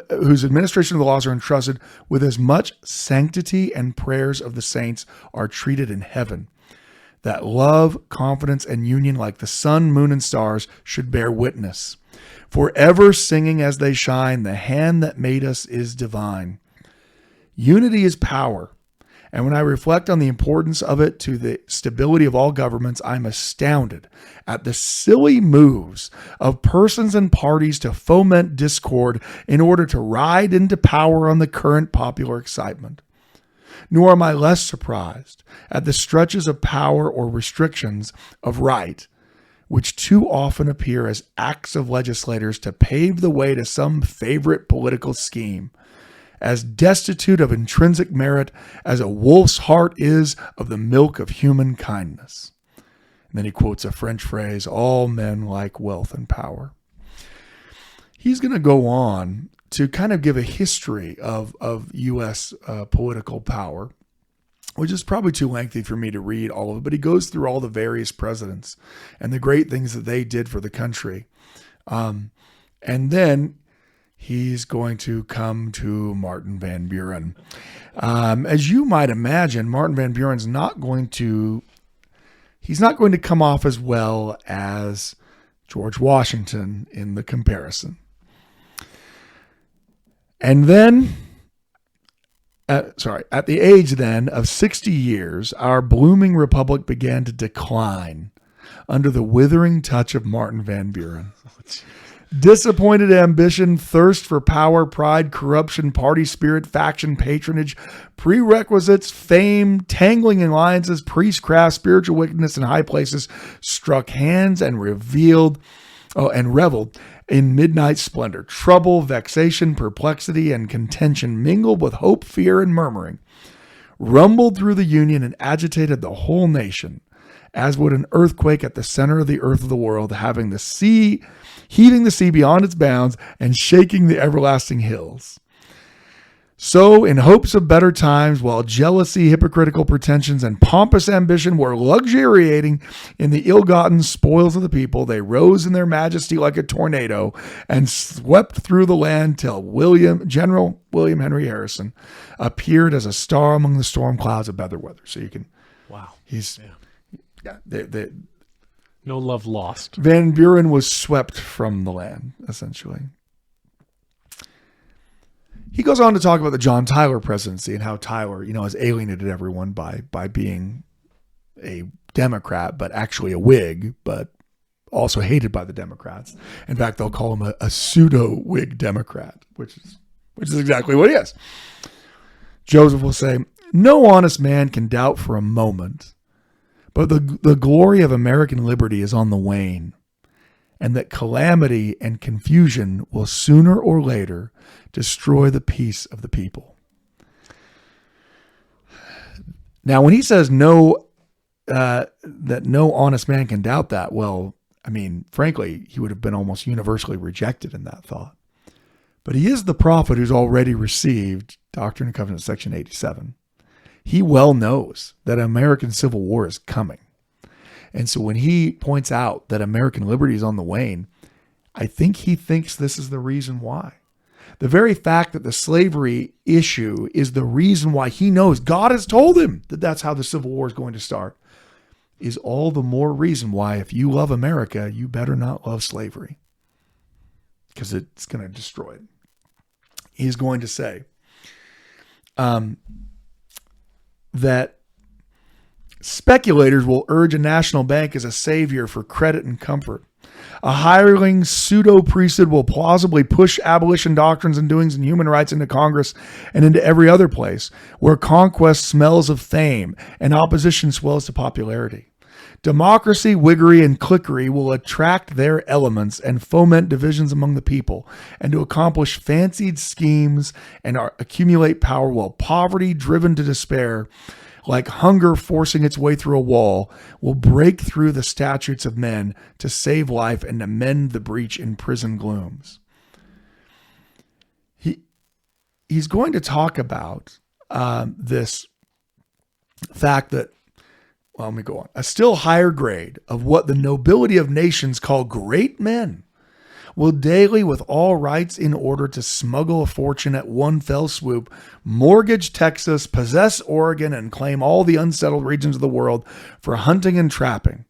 whose administration of the laws are entrusted with as much sanctity and prayers of the saints are treated in heaven, that love, confidence, and union like the sun, moon, and stars should bear witness. For ever singing as they shine, the hand that made us is divine. Unity is power. And when I reflect on the importance of it to the stability of all governments, I'm astounded at the silly moves of persons and parties to foment discord in order to ride into power on the current popular excitement. Nor am I less surprised at the stretches of power or restrictions of right, which too often appear as acts of legislators to pave the way to some favorite political scheme, as destitute of intrinsic merit as a wolf's heart is of the milk of human kindness. And then he quotes a French phrase, all men like wealth and power. He's going to go on to kind of give a history of U.S. Political power, which is probably too lengthy for me to read all of it, but he goes through all the various presidents and the great things that they did for the country. And then he's going to come to Martin Van Buren. As you might imagine, Martin Van Buren's not going to come off as well as George Washington in the comparison. And then, at the age then of 60 years, our blooming republic began to decline under the withering touch of Martin Van Buren. Disappointed ambition, thirst for power, pride, corruption, party spirit, faction, patronage, prerequisites, fame, tangling alliances, priestcraft, spiritual wickedness in high places struck hands and reveled in midnight splendor. Trouble, vexation, perplexity, and contention mingled with hope, fear, and murmuring, rumbled through the Union and agitated the whole nation, as would an earthquake at the center of the earth of the world, heaving the sea beyond its bounds and shaking the everlasting hills. So, in hopes of better times, while jealousy, hypocritical pretensions, and pompous ambition were luxuriating in the ill-gotten spoils of the people, they rose in their majesty like a tornado and swept through the land till General William Henry Harrison appeared as a star among the storm clouds of better weather. So you can, wow, no love lost. Van Buren was swept from the land, essentially. He goes on to talk about the John Tyler presidency and how Tyler, has alienated everyone by being a Democrat, but actually a Whig, but also hated by the Democrats. In fact, they'll call him a pseudo-Whig Democrat, which is exactly what he is. Joseph will say, no honest man can doubt for a moment, but the glory of American liberty is on the wane, and that calamity and confusion will sooner or later destroy the peace of the people. Now, when he says that no honest man can doubt that, well, I mean, frankly, he would have been almost universally rejected in that thought. But he is the prophet who's already received Doctrine and Covenants, section 87. He well knows that American Civil War is coming. And so when he points out that American liberty is on the wane, I think he thinks this is the reason why. The very fact that the slavery issue is the reason why he knows God has told him that that's how the Civil War is going to start is all the more reason why if you love America, you better not love slavery because it's going to destroy it. He's going to say that speculators will urge a national bank as a savior for credit and comfort. A hireling pseudo-priesthood will plausibly push abolition doctrines and doings and human rights into Congress and into every other place where conquest smells of fame and opposition swells to popularity. Democracy, whiggery, and cliquery will attract their elements and foment divisions among the people, and to accomplish fancied schemes and accumulate power, while poverty, driven to despair, like hunger forcing its way through a wall, will break through the statutes of men to save life and to mend the breach in prison glooms. He's going to talk about this fact that, well, let me go on. A still higher grade of what the nobility of nations call great men will daily, with all rights in order to smuggle a fortune at one fell swoop, mortgage Texas, possess Oregon, and claim all the unsettled regions of the world for hunting and trapping.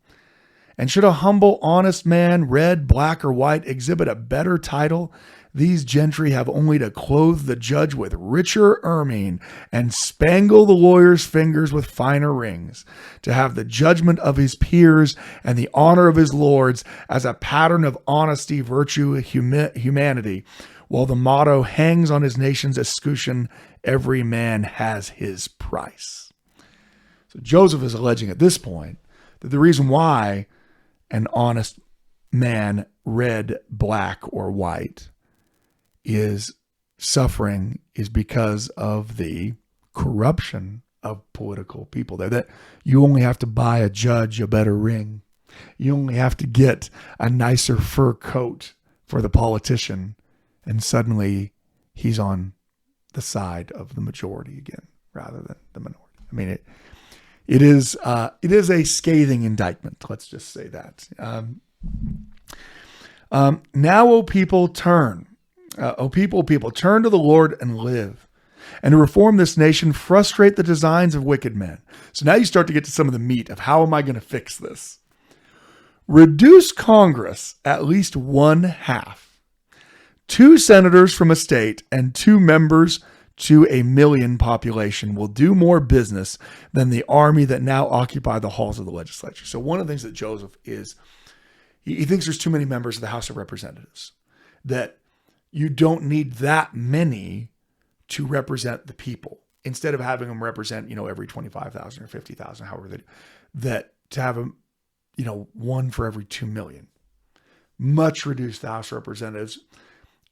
And should a humble, honest man, red, black, or white, exhibit a better title, these gentry have only to clothe the judge with richer ermine and spangle the lawyer's fingers with finer rings, to have the judgment of his peers and the honor of his lords as a pattern of honesty, virtue, humanity, while the motto hangs on his nation's escutcheon, every man has his price. So Joseph is alleging at this point that the reason why an honest man, red, black, or white, is suffering is because of the corruption of political people there. That you only have to buy a judge a better ring. You only have to get a nicer fur coat for the politician, and suddenly he's on the side of the majority again rather than the minority. I mean, it is a scathing indictment. Let's just say that. Now, O people, turn. O people, turn to the Lord and live. And to reform this nation, frustrate the designs of wicked men. So now you start to get to some of the meat of how am I going to fix this? Reduce Congress at least one half. 2 senators from a state and 2 members to a million population will do more business than the army that now occupy the halls of the legislature. So one of the things that Joseph is, he thinks there's too many members of the House of Representatives, that you don't need that many to represent the people. Instead of having them represent, every 25,000 or 50,000, however that to have them, one for every 2 million. Much reduce the House of Representatives.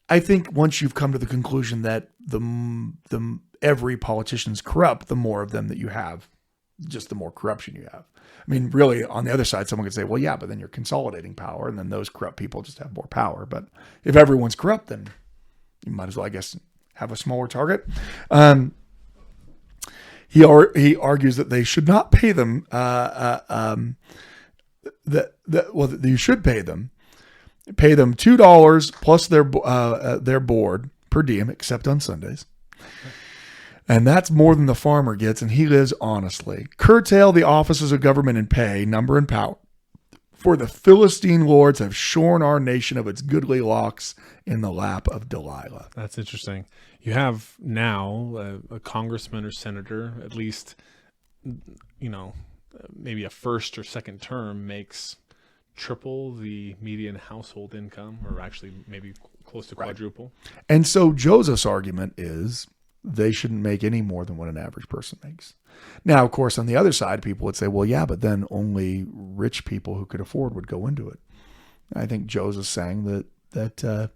I think once you've come to the conclusion that every politician's corrupt, the more of them that you have, just the more corruption you have. I mean, really, on the other side, someone could say, well, yeah, but then you're consolidating power, and then those corrupt people just have more power. But if everyone's corrupt, then you might as well, I guess, have a smaller target. He argues that they should not pay them, you should pay them $2 plus their board per diem, except on Sundays. And that's more than the farmer gets, and he lives honestly. Curtail the offices of government in pay, number, and power. For the Philistine lords have shorn our nation of its goodly locks in the lap of Delilah. That's interesting. You have now a congressman or senator, at least, maybe a first or second term makes triple the median household income, or actually maybe close to quadruple. And so Joseph's argument is, they shouldn't make any more than what an average person makes. Now, of course, on the other side, people would say, well, yeah, but then only rich people who could afford would go into it. I think Joseph's saying that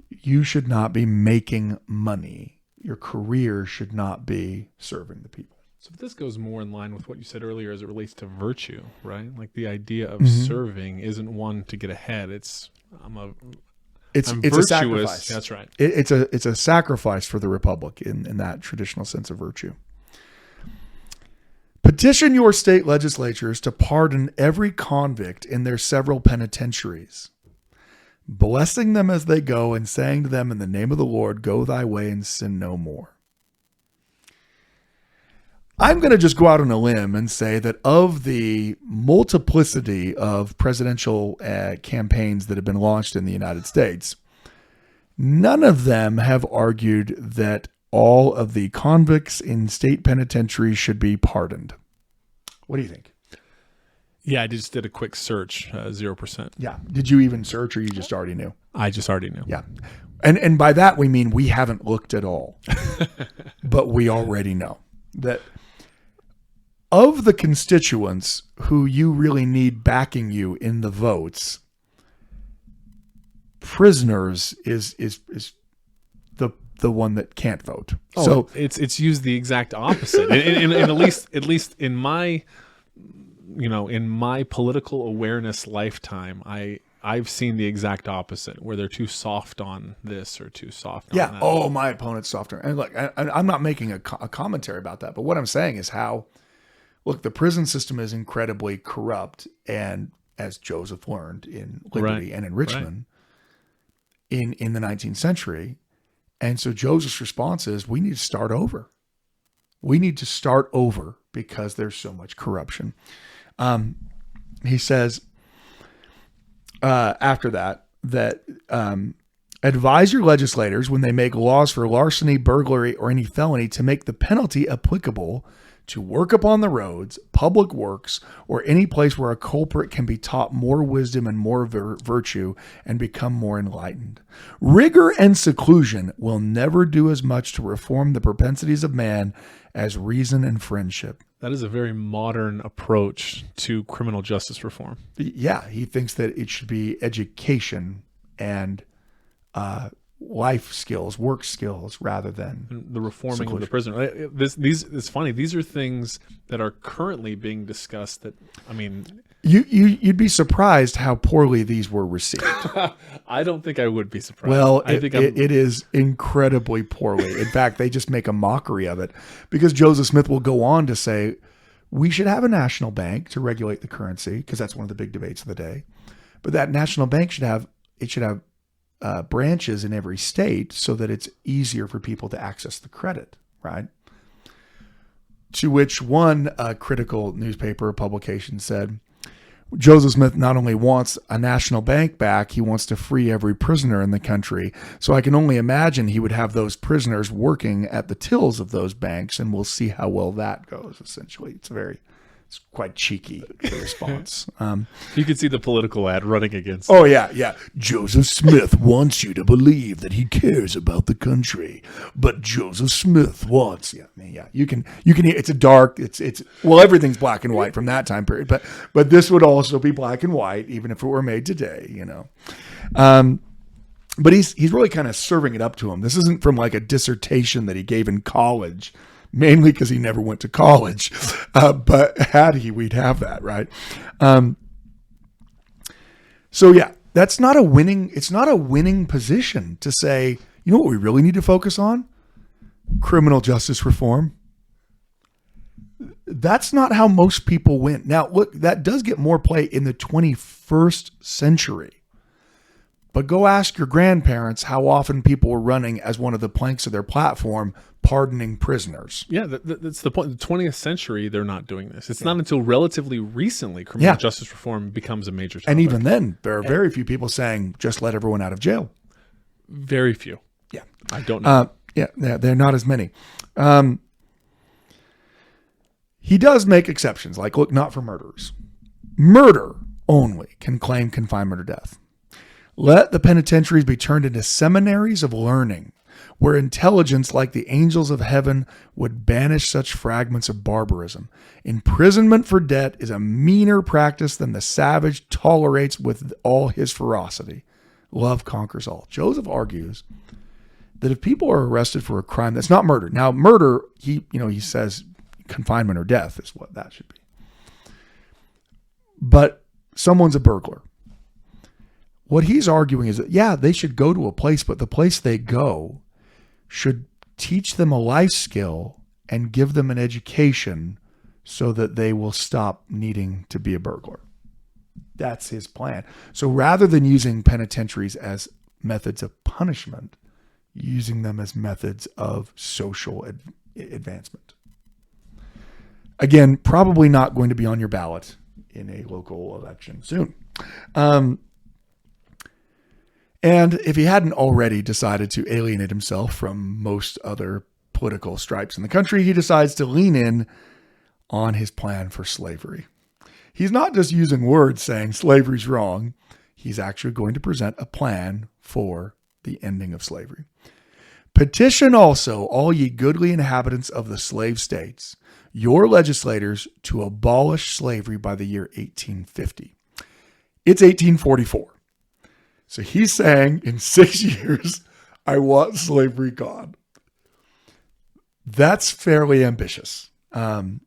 you should not be making money. Your career should not be serving the people. So this goes more in line with what you said earlier as it relates to virtue, right? Like the idea of serving isn't one to get ahead. It's I'm a sacrifice. That's right. It's a sacrifice for the republic in that traditional sense of virtue. Petition your state legislatures to pardon every convict in their several penitentiaries, blessing them as they go and saying to them in the name of the Lord, go thy way and sin no more. I'm going to just go out on a limb and say that of the multiplicity of presidential campaigns that have been launched in the United States, none of them have argued that all of the convicts in state penitentiaries should be pardoned. What do you think? Yeah, I just did a quick search, 0%. Yeah. Did you even search or you just already knew? I just already knew. Yeah. And by that we mean we haven't looked at all, but we already know that of the constituents who you really need backing you in the votes, prisoners is the one that can't vote. Oh, so it's used the exact opposite. and at least in my political awareness lifetime, I've seen the exact opposite, where they're too soft on this or too soft on that. Oh, my opponent's softer. And look, I'm not making a commentary about that, but what I'm saying is look, the prison system is incredibly corrupt, and as Joseph learned in Liberty and in Richmond in the 19th century. And so Joseph's response is, we need to start over. We need to start over because there's so much corruption. He says after that advise your legislators when they make laws for larceny, burglary, or any felony to make the penalty applicable to work upon the roads, public works, or any place where a culprit can be taught more wisdom and more virtue and become more enlightened. Rigor and seclusion will never do as much to reform the propensities of man as reason and friendship. That is a very modern approach to criminal justice reform. Yeah, he thinks that it should be education and life skills, work skills, rather than the reforming seclusion. of the prisoner. It's funny. These are things that are currently being discussed. That you'd be surprised how poorly these were received. I don't think I would be surprised. Well, it is incredibly poorly. In fact, they just make a mockery of it, because Joseph Smith will go on to say we should have a national bank to regulate the currency, because that's one of the big debates of the day. But that national bank should have branches in every state so that it's easier for people to access the credit, right? To which one critical newspaper publication said, Joseph Smith not only wants a national bank back, he wants to free every prisoner in the country. So I can only imagine he would have those prisoners working at the tills of those banks, and we'll see how well that goes, essentially. It's quite cheeky, the response. You could see the political ad running against. Oh, yeah. Joseph Smith wants you to believe that he cares about the country, but Joseph Smith wants. You can. It's a dark. Well, everything's black and white from that time period, but this would also be black and white, even if it were made today. But he's really kind of serving it up to him. This isn't from like a dissertation that he gave in college. Mainly because he never went to college, but had he, we'd have that, right? So yeah, that's not a winning. It's not a winning position to say, you know what we really need to focus on? Criminal justice reform. That's not how most people win. Now, look, that does get more play in the 21st century. But go ask your grandparents how often people were running as one of the planks of their platform, pardoning prisoners. Yeah, that's the point. The 20th century, they're not doing this. It's not until relatively recently criminal justice reform becomes a major topic. And even then, there are very few people saying, just let everyone out of jail. Very few. Yeah. I don't know. They're not as many. He does make exceptions, like, look, not for murderers. Murder only can claim confinement or death. Let the penitentiaries be turned into seminaries of learning, where intelligence like the angels of heaven would banish such fragments of barbarism. Imprisonment for debt is a meaner practice than the savage tolerates with all his ferocity. Love conquers all. Joseph argues that if people are arrested for a crime that's not murder, now murder, he says confinement or death is what that should be. But someone's a burglar. What he's arguing is that, yeah, they should go to a place, but the place they go should teach them a life skill and give them an education so that they will stop needing to be a burglar. That's his plan. So rather than using penitentiaries as methods of punishment, using them as methods of social advancement. Again, probably not going to be on your ballot in a local election soon. And if he hadn't already decided to alienate himself from most other political stripes in the country, he decides to lean in on his plan for slavery. He's not just using words saying slavery's wrong. He's actually going to present a plan for the ending of slavery. Petition also, all ye goodly inhabitants of the slave states, your legislators to abolish slavery by the year 1850. It's 1844. So he's saying in 6 years, I want slavery gone. That's fairly ambitious. And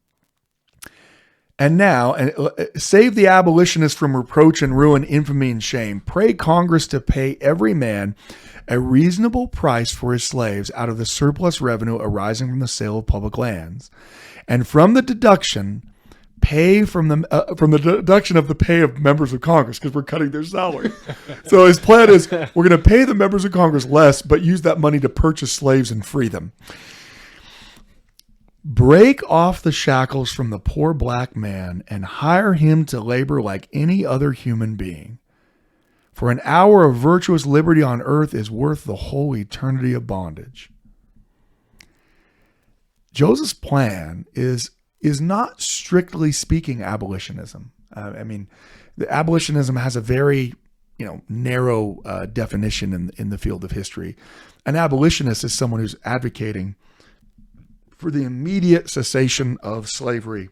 now, save the abolitionists from reproach and ruin, infamy and shame. Pray Congress to pay every man a reasonable price for his slaves out of the surplus revenue arising from the sale of public lands, and from the deduction, pay from the deduction of the pay of members of Congress, because we're cutting their salary. So his plan is we're going to pay the members of Congress less, but use that money to purchase slaves and free them. Break off the shackles from the poor black man and hire him to labor like any other human being. For an hour of virtuous liberty on earth is worth the whole eternity of bondage. Joseph's plan is not strictly speaking abolitionism. The abolitionism has a very narrow definition in the field of history. An abolitionist is someone who's advocating for the immediate cessation of slavery.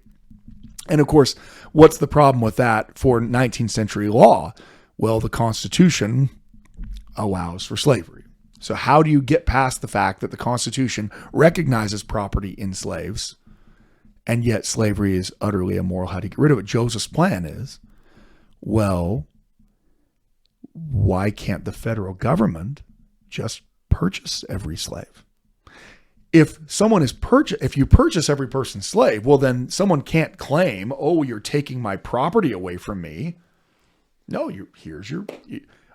And of course, what's the problem with that for 19th century law? Well, the Constitution allows for slavery. So how do you get past the fact that the Constitution recognizes property in slaves, and yet slavery is utterly immoral? How do you get rid of it? Joseph's plan is, well, why can't the federal government just purchase every slave? If you purchase every person's slave, well, then someone can't claim, oh, you're taking my property away from me. No,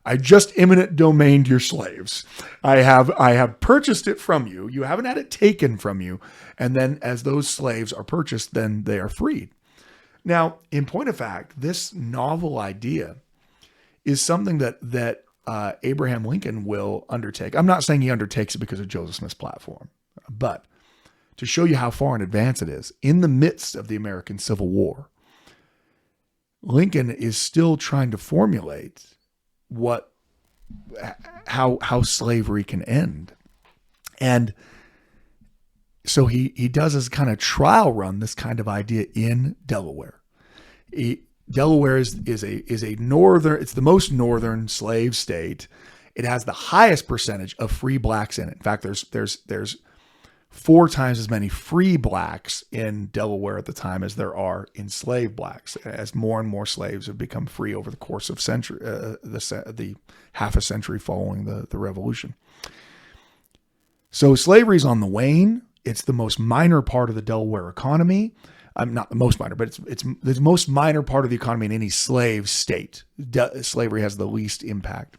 I just eminent domained your slaves. I have purchased it from you. You haven't had it taken from you. And then as those slaves are purchased, then they are freed. Now, in point of fact, this novel idea is something that Abraham Lincoln will undertake. I'm not saying he undertakes it because of Joseph Smith's platform, but to show you how far in advance it is, in the midst of the American Civil War, Lincoln is still trying to formulate how slavery can end. And so he does his kind of trial run, this kind of idea in Delaware. Delaware is a northern, it's the most northern slave state. It has the highest percentage of free blacks in it. In fact, there's 4 times as many free blacks in Delaware at the time as there are enslaved blacks, as more and more slaves have become free over the course of the half a century following the Revolution. So slavery's on the wane. It's the most minor part of the Delaware economy. Not the most minor, but it's the most minor part of the economy in any slave state. Slavery has the least impact.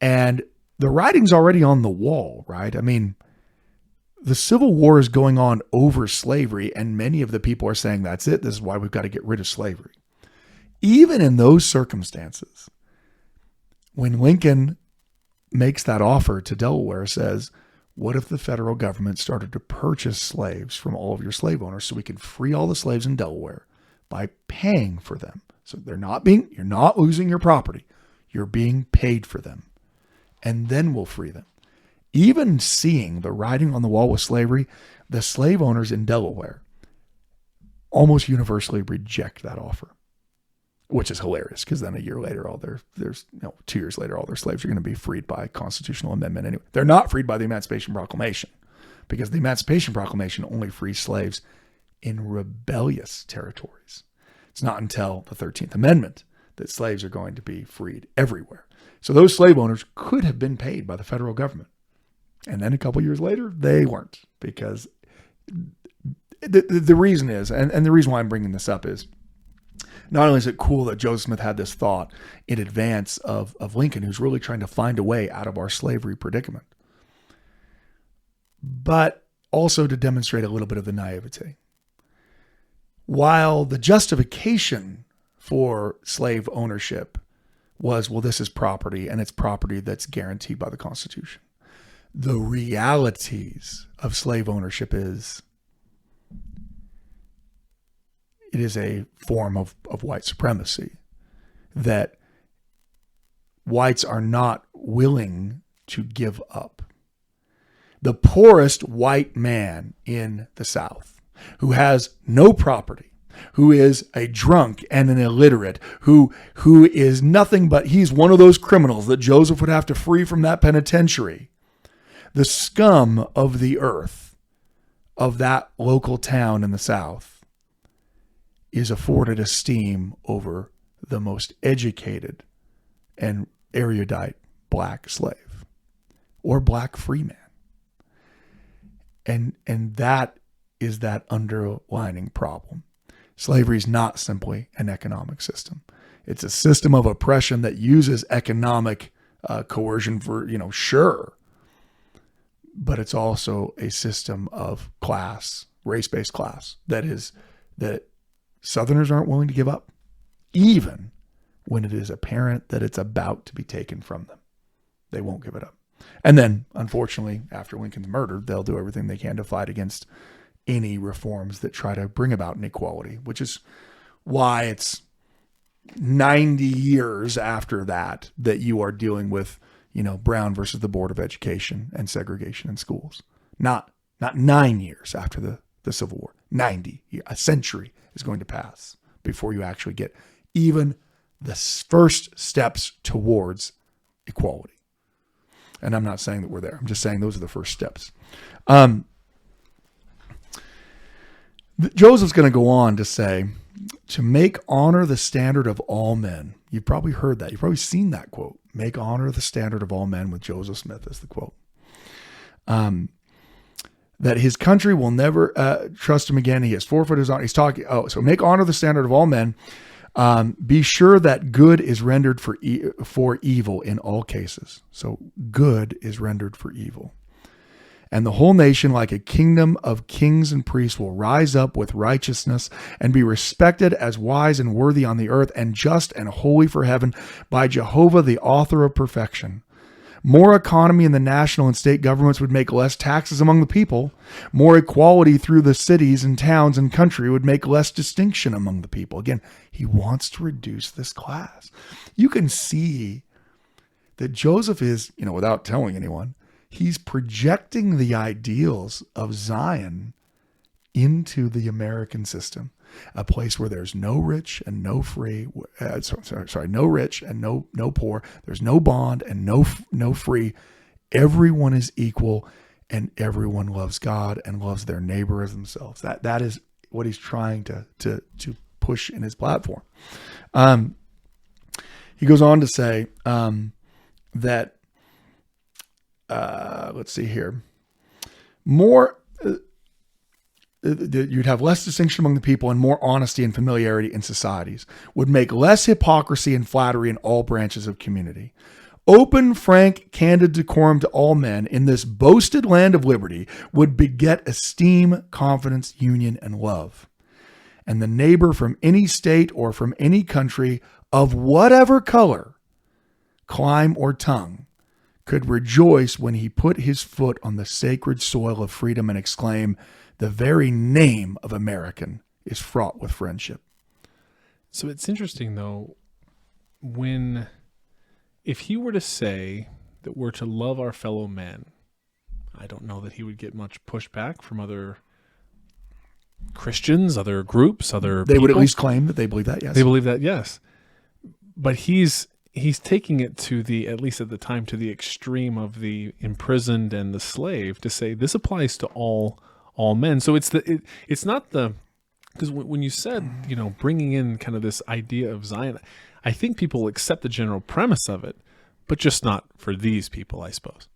And the writing's already on the wall, right? The Civil War is going on over slavery, and many of the people are saying, that's it. This is why we've got to get rid of slavery. Even in those circumstances, when Lincoln makes that offer to Delaware, says, what if the federal government started to purchase slaves from all of your slave owners so we could free all the slaves in Delaware by paying for them? So you're not losing your property. You're being paid for them. And then we'll free them. even seeing the writing on the wall with slavery, the slave owners in Delaware almost universally reject that offer, which is hilarious because then a year later, 2 years later, all their slaves are going to be freed by constitutional amendment anyway. They're not freed by the Emancipation Proclamation because the Emancipation Proclamation only frees slaves in rebellious territories. It's not until the 13th Amendment that slaves are going to be freed everywhere. So those slave owners could have been paid by the federal government. And then a couple years later, they weren't, because the reason is, and the reason why I'm bringing this up is, not only is it cool that Joseph Smith had this thought in advance of Lincoln, who's really trying to find a way out of our slavery predicament, but also to demonstrate a little bit of the naivety. While the justification for slave ownership was, well, this is property, and it's property that's guaranteed by the Constitution, the realities of slave ownership is, it is a form of white supremacy that whites are not willing to give up. The poorest white man in the South, who has no property, who is a drunk and an illiterate, who is nothing but, he's one of those criminals that Joseph would have to free from that penitentiary. The scum of the earth of that local town in the South is afforded esteem over the most educated and erudite black slave or black free man. And that is that underlining problem. Slavery is not simply an economic system. It's a system of oppression that uses economic coercion for, sure. But it's also a system of class, race-based class, that Southerners aren't willing to give up, even when it is apparent that it's about to be taken from them. They won't give it up. And then, unfortunately, after Lincoln's murder, they'll do everything they can to fight against any reforms that try to bring about an equality, which is why it's 90 years after that you are dealing with, Brown versus the Board of Education and segregation in schools. Not 9 years after the Civil War. 90, a century is going to pass before you actually get even the first steps towards equality. And I'm not saying that we're there. I'm just saying those are the first steps. Joseph's going to go on to say, to make honor the standard of all men. You've probably heard that. You've probably seen that quote. Make honor the standard of all men, with Joseph Smith as the quote. That his country will never trust him again. He has forfeited his honor. He's talking, so make honor the standard of all men. Be sure that good is rendered for evil in all cases. So good is rendered for evil. And the whole nation, like a kingdom of kings and priests, will rise up with righteousness and be respected as wise and worthy on the earth, and just and holy for heaven by Jehovah, the author of perfection. More economy in the national and state governments would make less taxes among the people. More equality through the cities and towns and country would make less distinction among the people. Again, he wants to reduce this class. You can see that Joseph is, without telling anyone, he's projecting the ideals of Zion into the American system, a place where there's no rich and no free, no rich and no poor. There's no bond and no free. Everyone is equal, and everyone loves God and loves their neighbor as themselves. That is what he's trying to push in his platform. He goes on to say that. Let's see here. You'd have less distinction among the people and more honesty and familiarity in societies. Would make less hypocrisy and flattery in all branches of community. Open, frank, candid decorum to all men in this boasted land of liberty would beget esteem, confidence, union, and love. And the neighbor from any state or from any country of whatever color, clime, or tongue could rejoice when he put his foot on the sacred soil of freedom and exclaim, the very name of American is fraught with friendship. So it's interesting, though, if he were to say that we're to love our fellow men, I don't know that he would get much pushback from other Christians, other groups, other They people. would at least claim that they believe that, yes. They believe that, yes. But he's taking it to the, at least at the time, to the extreme of the imprisoned and the slave, to say this applies to all men. So it's not the, because when you said, bringing in kind of this idea of Zion, I think people accept the general premise of it, but just not for these people, I suppose.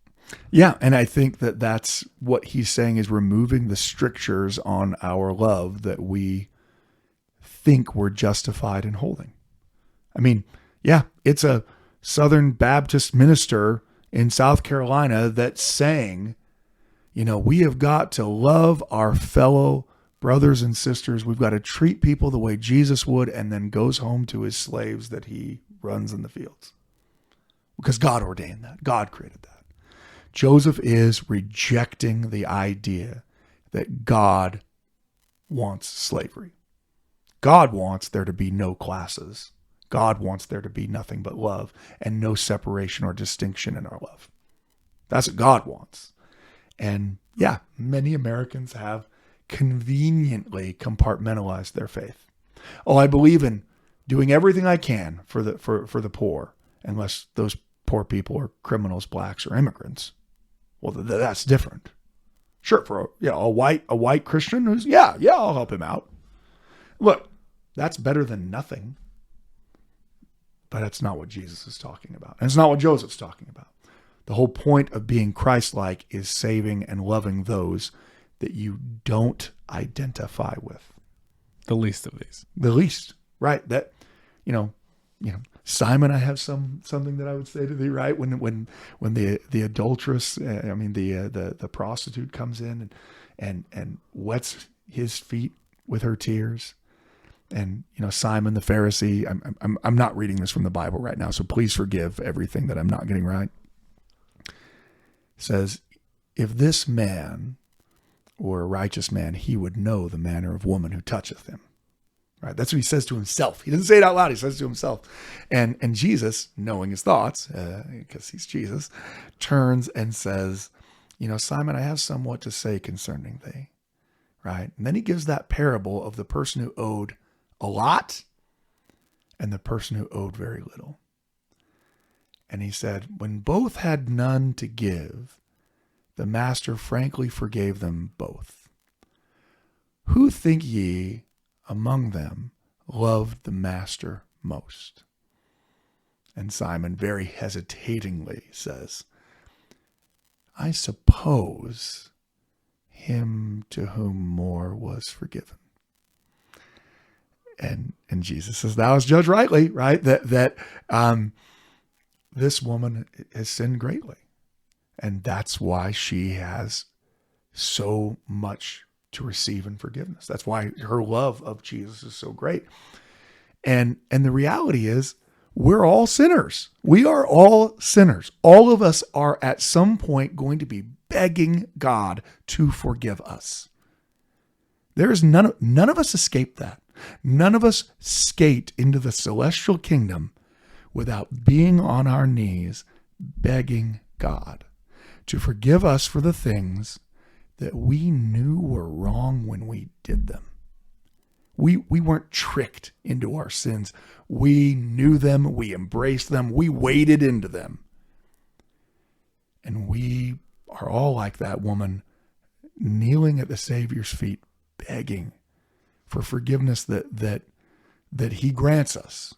Yeah, and I think that that's what he's saying, is removing the strictures on our love that we think we're justified in holding. I mean, yeah, it's a Southern Baptist minister in South Carolina that's saying, we have got to love our fellow brothers and sisters. We've got to treat people the way Jesus would, and then goes home to his slaves that he runs in the fields. Because God ordained that. God created that. Joseph is rejecting the idea that God wants slavery. God wants there to be no classes. God wants there to be nothing but love and no separation or distinction in our love. That's what God wants. And yeah, many Americans have conveniently compartmentalized their faith. Oh, I believe in doing everything I can for the poor, unless those poor people are criminals, blacks, or immigrants. Well, that's different. Sure, for a white Christian who's I'll help him out. Look, that's better than nothing. But that's not what Jesus is talking about. And it's not what Joseph's talking about. The whole point of being Christ-like is saving and loving those that you don't identify with. The least of these. The least, right? That, Simon, I have something that I would say to thee, right? When the adulteress, the prostitute comes in and wets his feet with her tears, and Simon the Pharisee. I'm not reading this from the Bible right now, so please forgive everything that I'm not getting right. Says, if this man were a righteous man, he would know the manner of woman who toucheth him. Right? That's what he says to himself. He doesn't say it out loud. He says it to himself. And Jesus, knowing his thoughts, because he's Jesus, turns and says, Simon, I have somewhat to say concerning thee. Right? And then he gives that parable of the person who owed a lot and the person who owed very little. And he said, when both had none to give, the master frankly forgave them both. Who think ye among them loved the master most? And Simon very hesitatingly says, I suppose him to whom more was forgiven. And Jesus says, thou hast judged rightly, right? That this woman has sinned greatly. And that's why she has so much to receive in forgiveness. That's why her love of Jesus is so great. And the reality is, we're all sinners. We are all sinners. All of us are at some point going to be begging God to forgive us. There is none of us escape that. None of us skate into the celestial kingdom without being on our knees begging God to forgive us for the things that we knew were wrong when we did them. We weren't tricked into our sins. We knew them. We embraced them. We waded into them. And we are all like that woman, kneeling at the Savior's feet, begging for forgiveness that he grants us.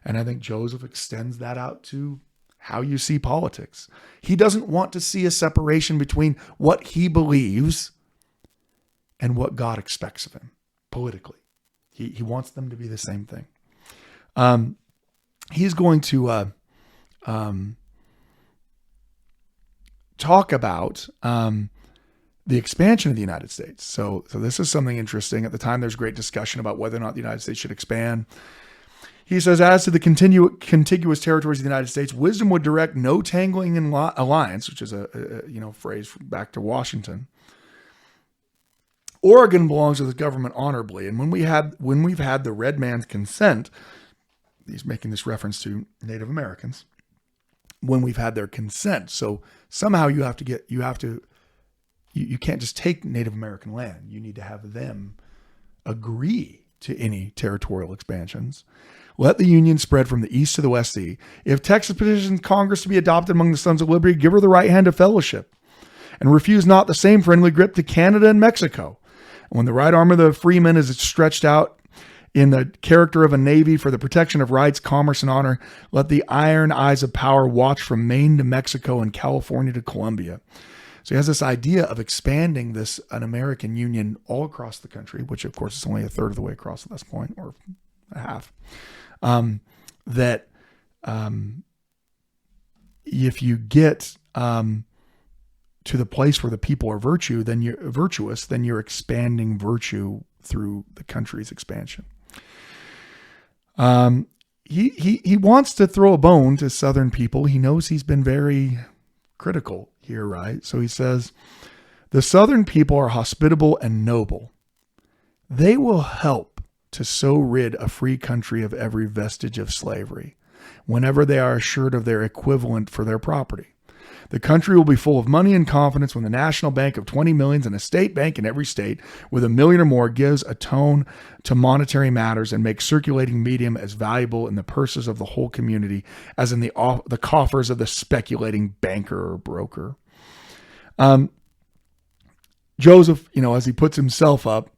And I think Joseph extends that out to how you see politics. He doesn't want to see a separation between what he believes and what God expects of him politically. He wants them to be the same thing. He's going to talk about the expansion of the United States. So this is something interesting. At the time, there's great discussion about whether or not the United States should expand. He says, as to the contiguous territories of the United States, wisdom would direct no tangling in alliance, which is a phrase back to Washington. Oregon belongs to the government honorably, and when we've had the red man's consent, he's making this reference to Native Americans, when we've had their consent. So somehow you have to you can't just take Native American land. You need to have them agree to any territorial expansions. Let the Union spread from the east to the West Sea. If Texas petitions Congress to be adopted among the Sons of Liberty, give her the right hand of fellowship, and refuse not the same friendly grip to Canada and Mexico. And when the right arm of the freeman is stretched out in the character of a navy for the protection of rights, commerce, and honor, let the iron eyes of power watch from Maine to Mexico and California to Colombia. So he has this idea of expanding an American Union all across the country, which of course is only a third of the way across at this point, or a half. If you get to the place where the people are virtuous, then you're expanding virtue through the country's expansion. He wants to throw a bone to Southern people. He knows he's been very critical here, right? So he says, the Southern people are hospitable and noble. They will help to so rid a free country of every vestige of slavery, whenever they are assured of their equivalent for their property. The country will be full of money and confidence when the national bank of 20 millions and a state bank in every state with 1 million or more gives a tone to monetary matters and makes circulating medium as valuable in the purses of the whole community as in the coffers of the speculating banker or broker. Joseph, as he puts himself up,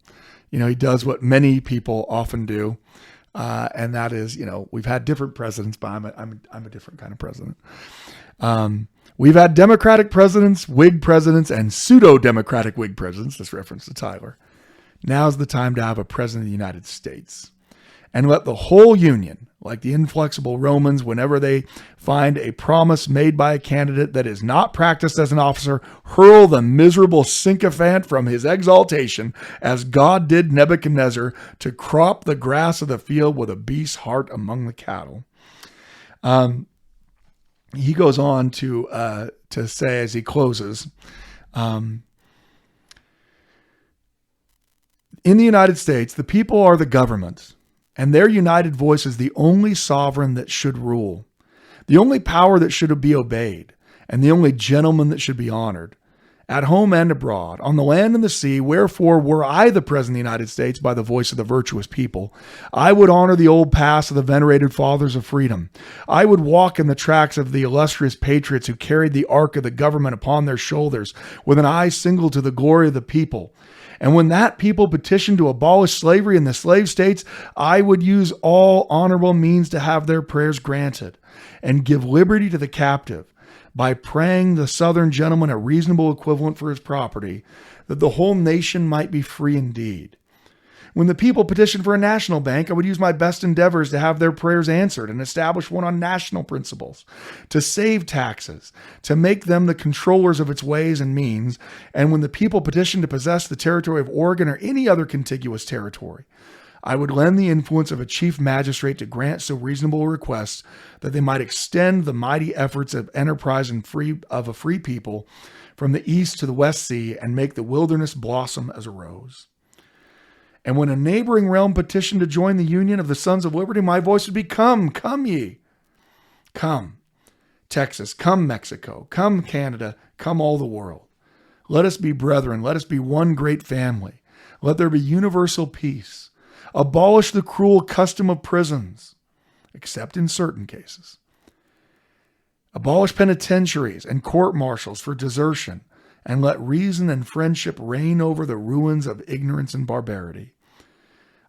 he does what many people often do. And that is, we've had different presidents, but I'm a different kind of president. We've had Democratic presidents, Whig presidents, and pseudo-Democratic Whig presidents. This reference to Tyler. Now's the time to have a president of the United States. And let the whole Union, like the inflexible Romans, whenever they find a promise made by a candidate that is not practiced as an officer, hurl the miserable sycophant from his exaltation, as God did Nebuchadnezzar, to crop the grass of the field with a beast's heart among the cattle. He goes on to say as he closes, in the United States, the people are the government, and their united voice is the only sovereign that should rule, the only power that should be obeyed, and the only gentleman that should be honored, at home and abroad, on the land and the sea. Wherefore, were I the President of the United States by the voice of the virtuous people, I would honor the old past of the venerated fathers of freedom. I would walk in the tracks of the illustrious patriots who carried the ark of the government upon their shoulders with an eye single to the glory of the people. And when that people petitioned to abolish slavery in the slave states, I would use all honorable means to have their prayers granted and give liberty to the captive, by praying the Southern gentleman a reasonable equivalent for his property, that the whole nation might be free indeed. When the people petitioned for a national bank, I would use my best endeavors to have their prayers answered and establish one on national principles, to save taxes, to make them the controllers of its ways and means. And when the people petitioned to possess the territory of Oregon or any other contiguous territory, I would lend the influence of a chief magistrate to grant so reasonable requests that they might extend the mighty efforts of enterprise of a free people from the east to the West Sea and make the wilderness blossom as a rose. And when a neighboring realm petitioned to join the union of the Sons of Liberty, my voice would be, come ye. Come, Texas, come, Mexico, come, Canada, come, all the world. Let us be brethren. Let us be one great family. Let there be universal peace. Abolish the cruel custom of prisons, except in certain cases. Abolish penitentiaries and court-martials for desertion, and let reason and friendship reign over the ruins of ignorance and barbarity.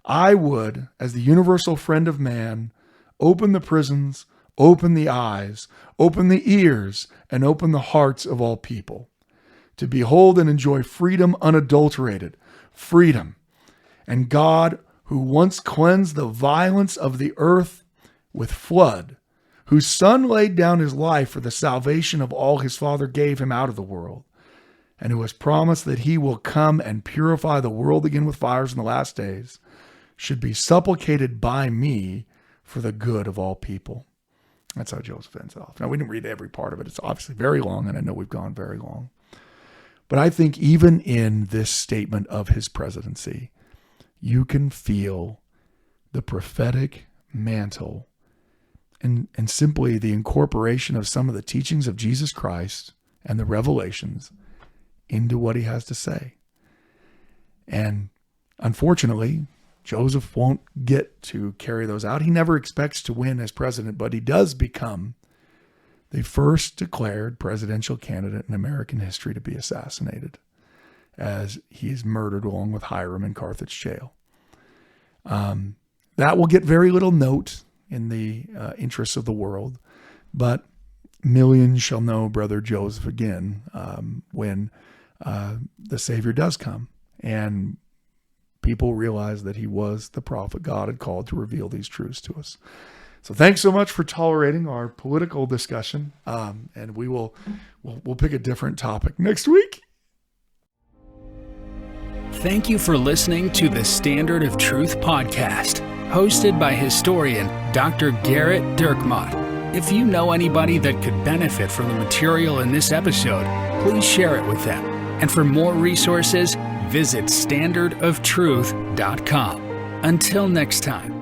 I would, as the universal friend of man, open the prisons, open the eyes, open the ears, and open the hearts of all people, to behold and enjoy freedom unadulterated, freedom, and God, who once cleansed the violence of the earth with flood, whose Son laid down his life for the salvation of all his Father gave him out of the world, and who has promised that he will come and purify the world again with fires in the last days, should be supplicated by me for the good of all people. That's how Joseph ends off. Now, we didn't read every part of it. It's obviously very long, and I know we've gone very long. But I think even in this statement of his presidency, you can feel the prophetic mantle and simply the incorporation of some of the teachings of Jesus Christ and the revelations into what he has to say. And unfortunately, Joseph won't get to carry those out. He never expects to win as president, but he does become the first declared presidential candidate in American history to be assassinated, as he is murdered along with Hiram in Carthage jail. That will get very little note in the interests of the world, but millions shall know brother Joseph again when the Savior does come, and people realize that he was the prophet God had called to reveal these truths to us. So thanks so much for tolerating our political discussion, and we'll pick a different topic next week. Thank you for listening to the Standard of Truth podcast, hosted by historian Dr. Garrett Dirkmott. If you know anybody that could benefit from the material in this episode, please share it with them. And for more resources, visit standardoftruth.com. Until next time.